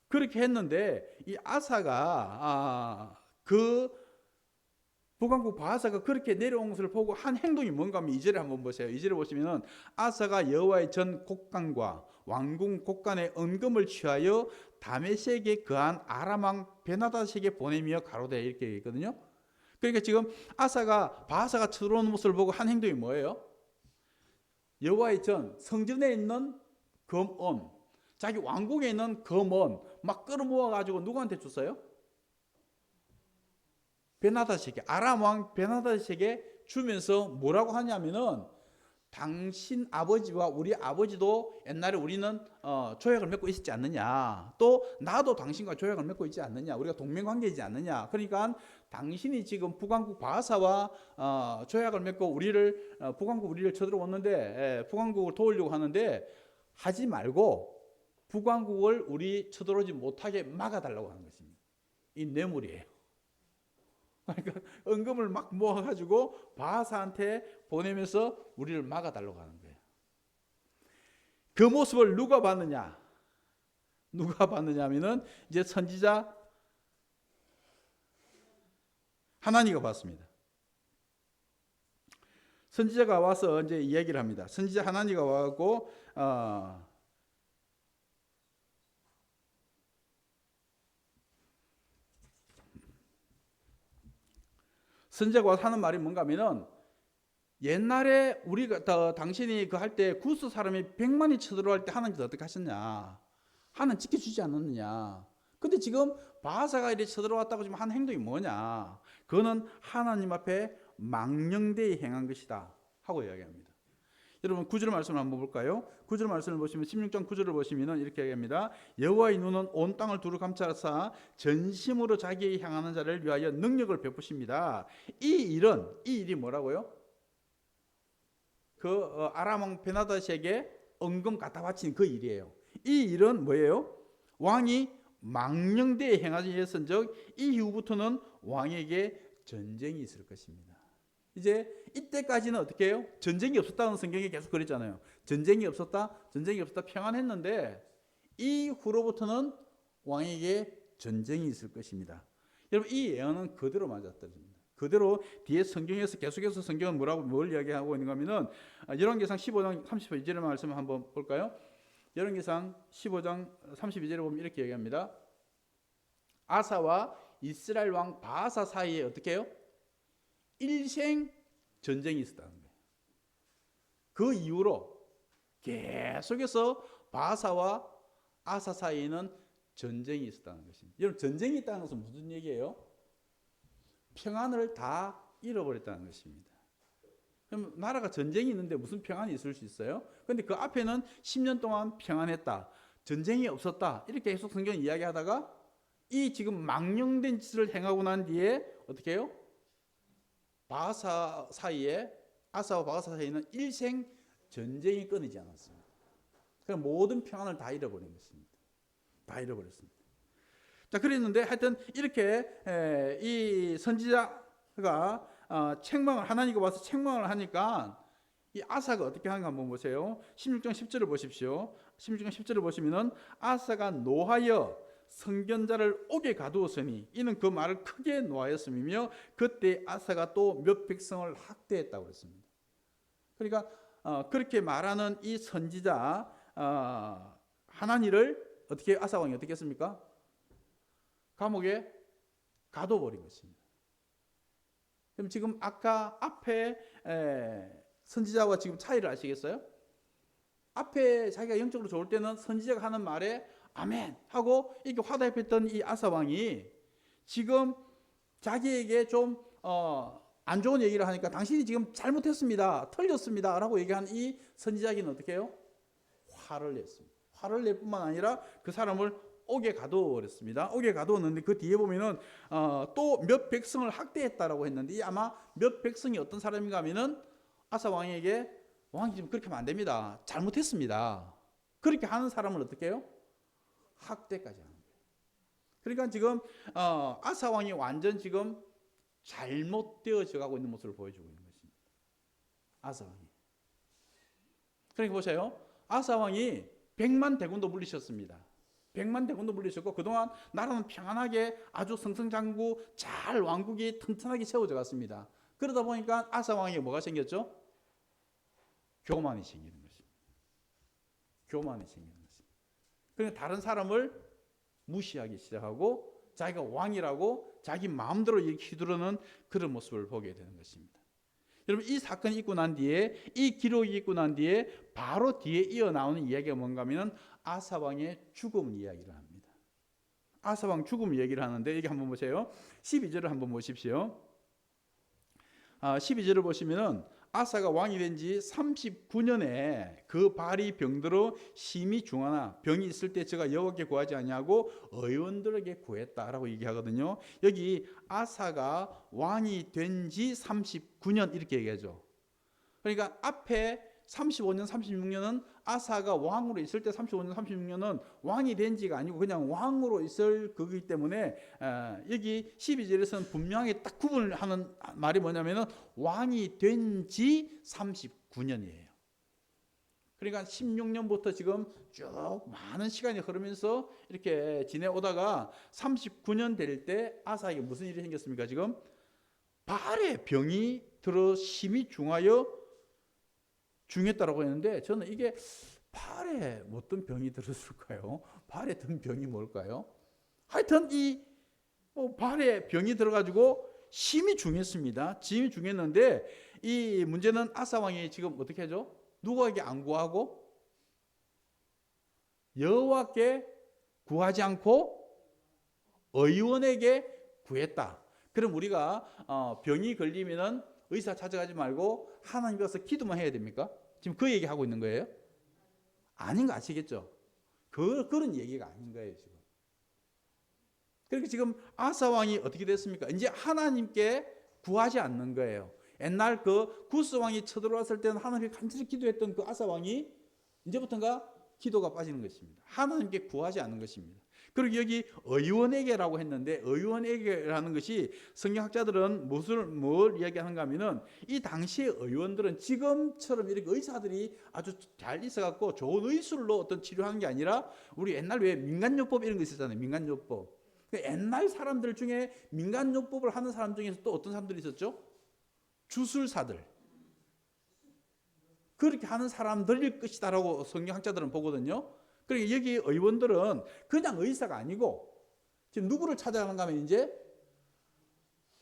그렇게 했는데 이 아사가 그 북왕국 바하사가 그렇게 내려온 것을 보고 한 행동이 뭔가 하면 2절에 한번 보세요. 2절에 보시면은 아사가 여호와의 전 곡간과 왕궁 곡간의 은금을 취하여 다메섹에 거한 아람 왕 베나닷에게 보내며 가로되 이렇게 있거든요. 그러니까 지금 바하사가 쳐들어오는 모습을 보고 한 행동이 뭐예요? 여호와의 전 성전에 있는 금은, 자기 왕궁에 있는 금은 막 끌어모아 가지고 누구한테 줬어요? 베나닷에게, 아람 왕 베나닷에게 주면서 뭐라고 하냐면은 당신 아버지와 우리 아버지도 옛날에 우리는 조약을 맺고 있었지 않느냐, 또 나도 당신과 조약을 맺고 있지 않느냐, 우리가 동맹관계이지 않느냐, 그러니까 당신이 지금 북왕국 바하사와 조약을 맺고 북왕국 우리를 쳐들어왔는데 북왕국을 도우려고 하는데 하지 말고 북왕국을 우리 쳐들어오지 못하게 막아달라고 하는 것입니다. 이 뇌물이에요. 그러니까 은금을 막 모아가지고 바하사한테 보내면서 우리를 막아달라고 하는 거예요. 그 모습을 누가 봤느냐 하면은 이제 선지자 하나니가 봤습니다. 선지자가 와서 이제 이야기를 합니다. 선지자 하나니가 와갖고 선지자가 와서 하는 말이 뭔가 하면은 옛날에 당신이 그 할 때 구스 사람이 100만이 쳐들어갈 때 하나님께서 어떻게 하셨냐? 하나님 지켜주지 않았느냐? 근데 지금 바하사가 이렇게 쳐들어왔다고 지금 한 행동이 뭐냐? 그거는 하나님 앞에 망령되이 행한 것이다 하고 이야기합니다. 여러분 9절 말씀을 한번 볼까요? 9절 말씀을 보시면 16장 9절을 보시면 이렇게 얘기합니다. 여호와의 눈은 온 땅을 두루 감찰하사 전심으로 자기에게 향하는 자를 위하여 능력을 베푸십니다. 이 일이 뭐라고요? 그 아람 왕 베나닷에게 은금 갖다 바친 그 일이에요. 이 일은 뭐예요? 왕이 망령되이 행하였은즉 이후부터는 왕에게 전쟁이 있을 것입니다. 이제 이때까지는 어떻게 해요? 전쟁이 없었다는 성경에 계속 그랬잖아요. 전쟁이 없었다, 평안했는데 이후로부터는 왕에게 전쟁이 있을 것입니다. 여러분, 이 예언은 그대로 맞아떨어집니다. 그대로 뒤에 성경에서 계속해서 성경은 뭘 이야기하고 있는가 하면은 열왕기상 15장 32절의 말씀 한번 볼까요? 열왕기상 15장 32절에 보면 이렇게 얘기합니다. 아사와 이스라엘 왕 바아사 사이에 어떻게 해요? 일생 전쟁이 있었다는 거예요. 그 이후로 계속해서 바아사와 아사 사이에는 전쟁이 있었다는 것입니다. 여러분, 전쟁이 있다는 것은 무슨 얘기예요? 평안을 다 잃어버렸다는 것입니다. 그럼 나라가 전쟁이 있는데 무슨 평안이 있을 수 있어요? 그런데 그 앞에는 10년 동안 평안했다, 전쟁이 없었다, 이렇게 계속 성경 이야기하다가 이 지금 망령된 짓을 행하고 난 뒤에 어떻게 해요? 바아사 사이에, 아사와 바아사 사이에는 일생 전쟁이 끊이지 않았습니다. 그럼 모든 평안을 다 잃어버린 것입니다. 다 잃어버렸습니다. 자, 그랬는데 하여튼 이렇게 이 선지자가 하나님께 와서 책망을 하니까 이 아사가 어떻게 하는가 한번 보세요. 16장 10절을 보십시오. 16장 10절을 보시면은 아사가 노하여 선견자를 옥에 가두었으니 이는 그 말을 크게 노하였음이며 그때 아사가 또 몇 백성을 학대했다고 그랬습니다. 그러니까 그렇게 말하는 이 선지자 하나니를 어떻게 아사 왕이 어떻게 했습니까? 감옥에 가둬버린 것입니다. 그럼 지금 아까 앞에 선지자와 지금 차이를 아시겠어요? 앞에 자기가 영적으로 좋을 때는 선지자가 하는 말에 아멘 하고 이렇게 화답했던 이 아사 왕이 지금 자기에게 좀 안 좋은 얘기를 하니까 당신이 지금 잘못했습니다, 틀렸습니다 라고 얘기한 이 선지자에게는 어떻게 해요? 화를 냈습니다. 화를 낼 뿐만 아니라 그 사람을 옥에 가두어버렸습니다. 옥에 가두었는데 그 뒤에 보면은 또 몇 백성을 학대했다라고 했는데 아마 몇 백성이 어떤 사람인가 하면은 아사 왕에게 왕이 지금 그렇게 하면 안 됩니다, 잘못했습니다, 그렇게 하는 사람을 어떻게 해요? 학대까지 하는 거예요. 그러니까 지금 아사 왕이 완전 지금 잘못되어져 가고 있는 모습을 보여주고 있는 것입니다. 아사 왕이. 그러니까 보세요. 아사 왕이 100만 대군도 물리셨습니다. 100만 대군도 물리셨고 그동안 나라는 평안하게 아주 승승장구 잘 왕국이 튼튼하게 세워져 갔습니다. 그러다 보니까 아사 왕에게 뭐가 생겼죠? 교만이 생기는 것입니다. 교만이 생기는 것입니다. 그러니까 다른 사람을 무시하기 시작하고 자기가 왕이라고 자기 마음대로 휘두르는 그런 모습을 보게 되는 것입니다. 여러분, 이 사건이 있고 난 뒤에, 이 기록이 있고 난 뒤에 바로 뒤에 이어 나오는 이야기가 뭔가 하면 아사 왕의 죽음 이야기를 합니다. 아사 왕 죽음 이야기를 하는데 여기 한번 보세요. 12절을 한번 보십시오. 12절을 보시면은 아사가 왕이 된 지 39년에 그 발이 병들어 심히 중하나 병이 있을 때 제가 여호와께 구하지 아니하고 의원들에게 구했다라고 얘기하거든요. 여기 아사가 왕이 된 지 39년 이렇게 얘기하죠. 그러니까 앞에 35년, 36년은 아사가 왕으로 있을 때 35년, 36년은 왕이 된 지가 아니고 그냥 왕으로 있을 거기 때문에 여기 12절에서는 분명히 딱 구분을 하는 말이 뭐냐면은 왕이 된 지 39년이에요. 그러니까 16년부터 지금 쭉 많은 시간이 흐르면서 이렇게 지내오다가 39년 될 때 아사에게 무슨 일이 생겼습니까? 지금 발에 병이 들어 심히 중했다라고 했는데 저는 이게 발에 어떤 병이 들었을까요? 발에 든 병이 뭘까요? 하여튼 이 발에 병이 들어가지고 심히 중했습니다. 심히 중했는데 이 문제는 아사 왕이 지금 어떻게 하죠? 누구에게 안 구하고 여호와께 구하지 않고 의원에게 구했다. 그럼 우리가 병이 걸리면은 의사 찾아가지 말고 하나님 가서 기도만 해야 됩니까? 지금 그 얘기하고 있는 거예요? 아닌 거 아시겠죠? 그런 얘기가 아닌 거예요, 지금. 그러니까 지금 아사 왕이 어떻게 됐습니까? 이제 하나님께 구하지 않는 거예요. 옛날 그 구스 왕이 쳐들어왔을 때는 하나님께 간절히 기도했던 그 아사 왕이 이제부터인가 기도가 빠지는 것입니다. 하나님께 구하지 않는 것입니다. 그리고 여기 의원에게라고 했는데 의원에게라는 것이 성경학자들은 뭘 이야기하는가 하면은 이 당시의 의원들은 지금처럼 이렇게 의사들이 아주 잘 있어갖고 좋은 의술로 어떤 치료하는 게 아니라 우리 옛날 왜 민간요법 이런 거 있었잖아요. 민간요법. 옛날 사람들 중에 민간요법을 하는 사람 중에서 또 어떤 사람들이 있었죠? 주술사들. 그렇게 하는 사람들일 것이다라고 성경학자들은 보거든요. 그러니까 여기 의원들은 그냥 의사가 아니고 지금 누구를 찾아가는가 하면 이제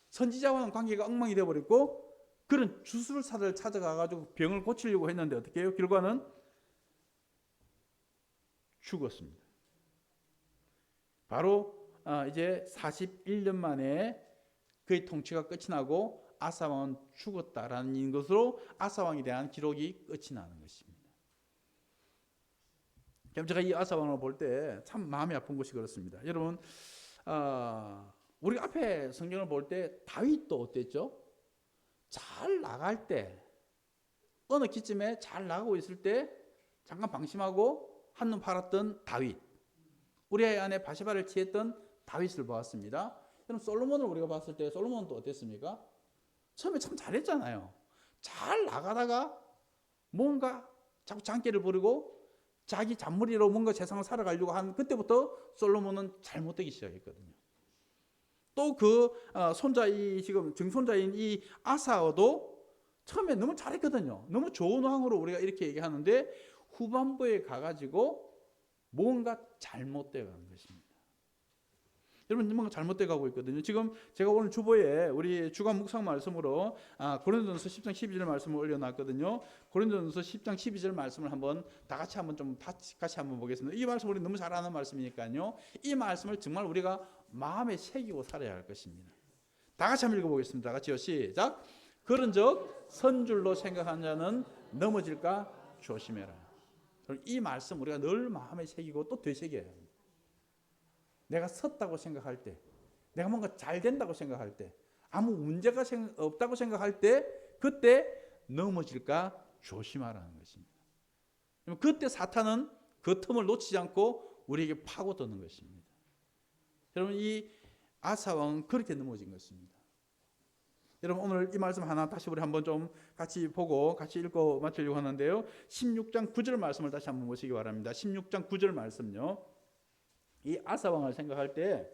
선지자와는 관계가 엉망이 되어버렸고 그런 주술사를 찾아가가지고 병을 고치려고 했는데 어떻게 해요? 결과는 죽었습니다. 바로 이제 41년 만에 그의 통치가 끝이 나고 아사왕은 죽었다라는 것으로 아사왕에 대한 기록이 끝이 나는 것입니다. 제가 이 아사왕을 볼 때 참 마음이 아픈 것이 그렇습니다. 여러분, 우리가 앞에 성경을 볼 때 다윗도 어땠죠? 잘 나갈 때 어느 기쯤에 잘 나가고 있을 때 잠깐 방심하고 한눈 팔았던 다윗, 우리의 아내 바세바를 취했던 다윗을 보았습니다. 그럼 솔로몬을 우리가 봤을 때 솔로몬은 또 어땠습니까? 처음에 참 잘했잖아요. 잘 나가다가 뭔가 자꾸 장기를 부리고 자기 잔머리로 뭔가 세상을 살아가려고 한 그때부터 솔로몬은 잘못되기 시작했거든요. 또 그 손자인 지금 증손자인 이 아사도 처음에 너무 잘했거든요. 너무 좋은 왕으로 우리가 이렇게 얘기하는데 후반부에 가가지고 뭔가 잘못되어 가는 것입니다. 여러분 뭔가 잘못되어 가고 있거든요. 지금 제가 오늘 주보에 우리 주간 묵상 말씀으로 고린도전서 10장 12절 말씀을 올려놨거든요. 고린도전서 10장 12절 말씀을 한번 다 같이 한번 같이 한번 보겠습니다. 이 말씀 우리 너무 잘 아는 말씀이니까요. 이 말씀을 정말 우리가 마음에 새기고 살아야 할 것입니다. 다 같이 한번 읽어보겠습니다. 다 같이요. 시작. 그런즉 선줄로 생각하는 자는 넘어질까 조심해라. 이 말씀 우리가 늘 마음에 새기고 또 되새겨야 합니다. 내가 섰다고 생각할 때, 내가 뭔가 잘 된다고 생각할 때, 아무 문제가 없다고 생각할 때 그때 넘어질까 조심하라는 것입니다. 그때 사탄은 그 틈을 놓치지 않고 우리에게 파고드는 것입니다. 여러분 이 아사왕은 그렇게 넘어진 것입니다. 여러분 오늘 이 말씀 하나 다시 우리 한번 좀 같이 보고 같이 읽고 마치려고 하는데요. 16장 9절 말씀을 다시 한번 보시기 바랍니다. 16장 9절 말씀요. 이 아사왕을 생각할 때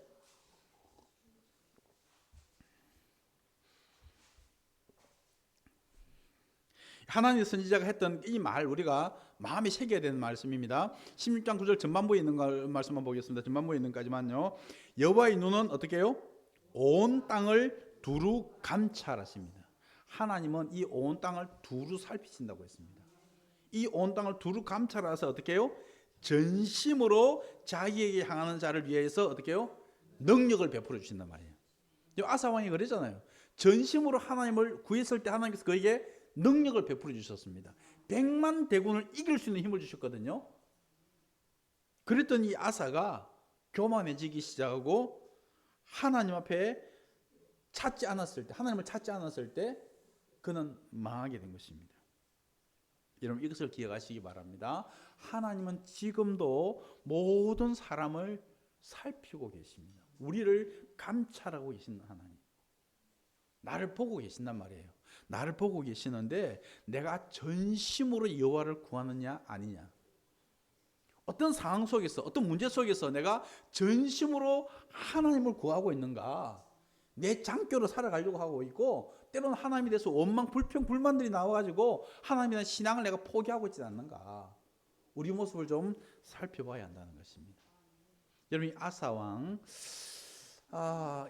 하나님의 선지자가 했던 이 말 우리가 마음에 새겨야 되는 말씀입니다. 16장 9절 전반부에 있는 말씀만 보겠습니다. 전반부에 있는 까지만요. 여호와의 눈은 어떻게 해요? 온 땅을 두루 감찰하십니다. 하나님은 이 온 땅을 두루 살피신다고 했습니다. 이 온 땅을 두루 감찰해서 어떻게 해요? 전심으로 자기에게 향하는 자를 위해서 어떻게 해요? 능력을 베풀어 주신단 말이에요. 아사왕이 그러잖아요. 전심으로 하나님을 구했을 때 하나님께서 그에게 능력을 베풀어 주셨습니다. 100만 대군을 이길 수 있는 힘을 주셨거든요. 그랬더니 이 아사가 교만해지기 시작하고 하나님 앞에 찾지 않았을 때, 하나님을 찾지 않았을 때 그는 망하게 된 것입니다. 여러분 이것을 기억하시기 바랍니다. 하나님은 지금도 모든 사람을 살피고 계십니다. 우리를 감찰하고 계신 하나님. 나를 보고 계신단 말이에요. 나를 보고 계시는데 내가 전심으로 여호와를 구하느냐 아니냐. 어떤 상황 속에서 어떤 문제 속에서 내가 전심으로 하나님을 구하고 있는가. 내 장교로 살아가려고 하고 있고 때로는 하나님에 대해서 원망, 불평, 불만들이 나와가지고 하나님에 대한 신앙을 내가 포기하고 있지 않는가. 우리 모습을 좀 살펴봐야 한다는 것입니다. 여러분 이 아사왕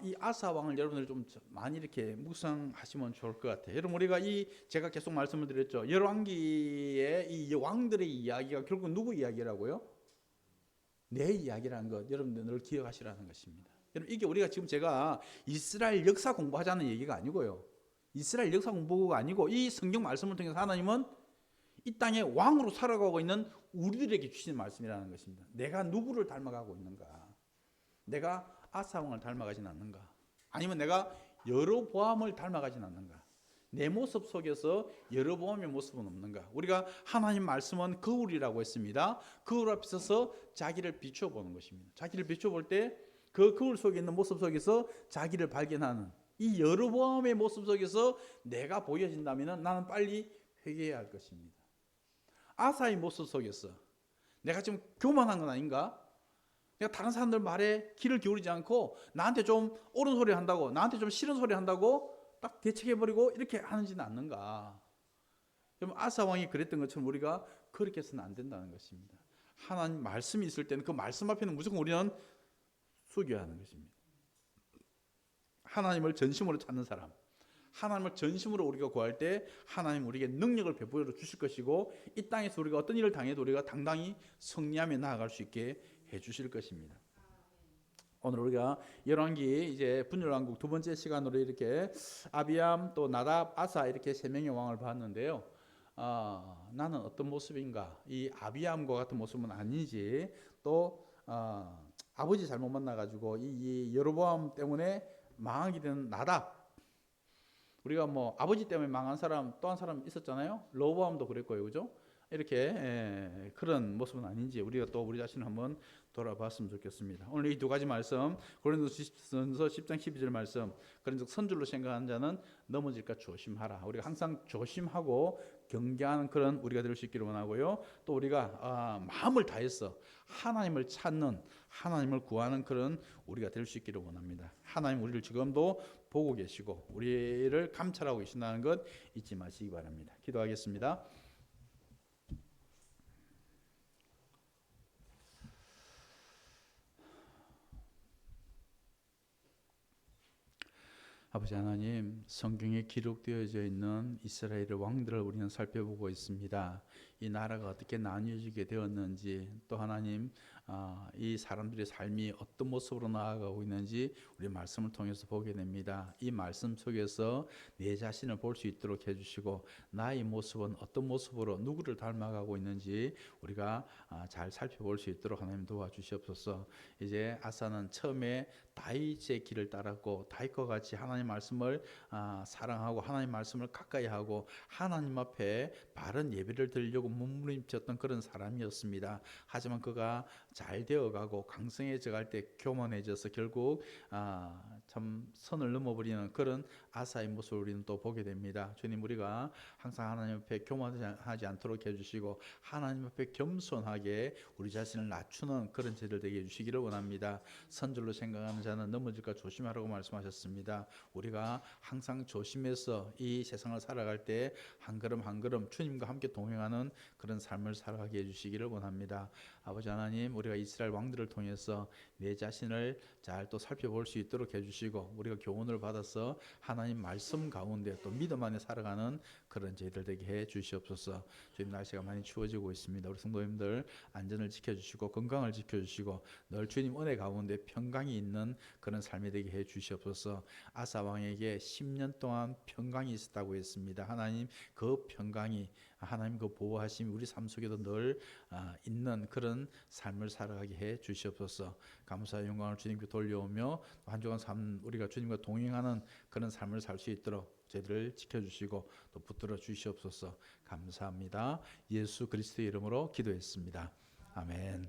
이 아사왕을 여러분들이 좀 많이 이렇게 묵상하시면 좋을 것 같아요. 여러분 우리가 제가 계속 말씀을 드렸죠. 열왕기의 이 왕들의 이야기가 결국 누구 이야기라고요? 내 이야기라는 것 여러분들 늘 기억하시라는 것입니다. 여러분 이게 우리가 지금 제가 이스라엘 역사 공부하자는 얘기가 아니고요. 이스라엘 역사 공부가 아니고 이 성경 말씀을 통해서 하나님은 이 땅에 왕으로 살아가고 있는 우리들에게 주시는 말씀이라는 것입니다. 내가 누구를 닮아가고 있는가? 내가 아사왕을 닮아가진 않는가? 아니면 내가 여로보암을 닮아가진 않는가? 내 모습 속에서 여러보암의 모습은 없는가? 우리가 하나님 말씀은 거울이라고 했습니다. 거울 앞에 서서 자기를 비춰보는 것입니다. 자기를 비춰볼 때 그 거울 속에 있는 모습 속에서 자기를 발견하는 이 여러보암의 모습 속에서 내가 보여진다면 나는 빨리 회개해야 할 것입니다. 아사의 모습 속에서 내가 지금 교만한 건 아닌가? 내가 다른 사람들 말에 귀를 기울이지 않고 나한테 좀 옳은 소리 한다고, 나한테 좀 싫은 소리 한다고 딱 대책해버리고 이렇게 하는지는 않는가? 여러분, 아사 왕이 그랬던 것처럼 우리가 그렇게 해서는 안 된다는 것입니다. 하나님 말씀이 있을 때는 그 말씀 앞에는 무조건 우리는 숙여야 하는 것입니다. 하나님을 전심으로 찾는 사람, 하나님을 전심으로 우리가 구할 때 하나님 우리에게 능력을 베풀어 주실 것이고 이 땅에서 우리가 어떤 일을 당해도 우리가 당당히 승리하며 나아갈 수 있게 해 주실 것입니다. 오늘 우리가 열왕기 이제 분열왕국 두 번째 시간으로 이렇게 아비암 또 나답 아사 이렇게 세 명의 왕을 봤는데요. 나는 어떤 모습인가? 이 아비암과 같은 모습은 아니지. 또 아버지 잘못 만나가지고 이 여로보암 때문에 망하게 된 나답. 우리가 뭐 아버지 때문에 망한 사람 또 한 사람 있었잖아요. 로보암도 그랬고요, 그죠? 이렇게 그런 모습은 아닌지 우리가 또 우리 자신을 한번 돌아봤으면 좋겠습니다. 오늘 이 두 가지 말씀, 고린도전서 10장 12절 말씀, 그런즉 선줄로 생각하는 자는 넘어질까 조심하라. 우리가 항상 조심하고 경계하는 그런 우리가 될 수 있기를 원하고요. 또 우리가 마음을 다해서 하나님을 찾는, 하나님을 구하는 그런 우리가 될 수 있기를 원합니다. 하나님 우리를 지금도 보고 계시고 우리를 감찰하고 계신다는 것 잊지 마시기 바랍니다. 기도하겠습니다. 아버지 하나님, 성경에 기록되어져 있는 이스라엘의 왕들을 우리는 살펴보고 있습니다. 이 나라가 어떻게 나뉘어지게 되었는지, 또 하나님 이 사람들의 삶이 어떤 모습으로 나아가고 있는지 우리 말씀을 통해서 보게 됩니다. 이 말씀 속에서 내 자신을 볼 수 있도록 해주시고 나의 모습은 어떤 모습으로 누구를 닮아가고 있는지 우리가 잘 살펴볼 수 있도록 하나님 도와주시옵소서. 이제 아사는 처음에 다윗의 길을 따랐고 다윗과 같이 하나님 말씀을 사랑하고 하나님 말씀을 가까이 하고 하나님 앞에 바른 예배를 드리려고 몸부림쳤던 그런 사람이었습니다. 하지만 그가 잘 되어가고 강성해져 갈 때 교만해져서 결국 참 선을 넘어버리는 그런 아사의 모습을 우리는 또 보게 됩니다. 주님, 우리가 항상 하나님 앞에 교만하지 않도록 해주시고 하나님 앞에 겸손하게 우리 자신을 낮추는 그런 제들 되게 해주시기를 원합니다. 선줄로 생각하는 자는 넘어질까 조심하라고 말씀하셨습니다. 우리가 항상 조심해서 이 세상을 살아갈 때 한 걸음 한 걸음 주님과 함께 동행하는 그런 삶을 살아가게 해주시기를 원합니다. 아버지 하나님, 우리가 이스라엘 왕들을 통해서 내 자신을 잘 또 살펴볼 수 있도록 해주시고 우리가 교훈을 받아서 하나님 말씀 가운데 또 믿음 안에 살아가는 그런 저희들 되게 해 주시옵소서. 주님, 날씨가 많이 추워지고 있습니다. 우리 성도님들 안전을 지켜주시고 건강을 지켜주시고 늘 주님 은혜 가운데 평강이 있는 그런 삶이 되게 해 주시옵소서. 아사 왕에게 10년 동안 평강이 있었다고 했습니다. 하나님 그 평강이 하나님 그 보호하심이 우리 삶 속에도 늘 있는 그런 삶을 살아가게 해 주시옵소서. 감사와 영광을 주님께 돌려오며 한 주간 삶 우리가 주님과 동행하는 그런 삶을 살 수 있도록 저희들을 지켜주시고 또 붙들어 주시옵소서. 감사합니다. 예수 그리스도의 이름으로 기도했습니다. 아멘.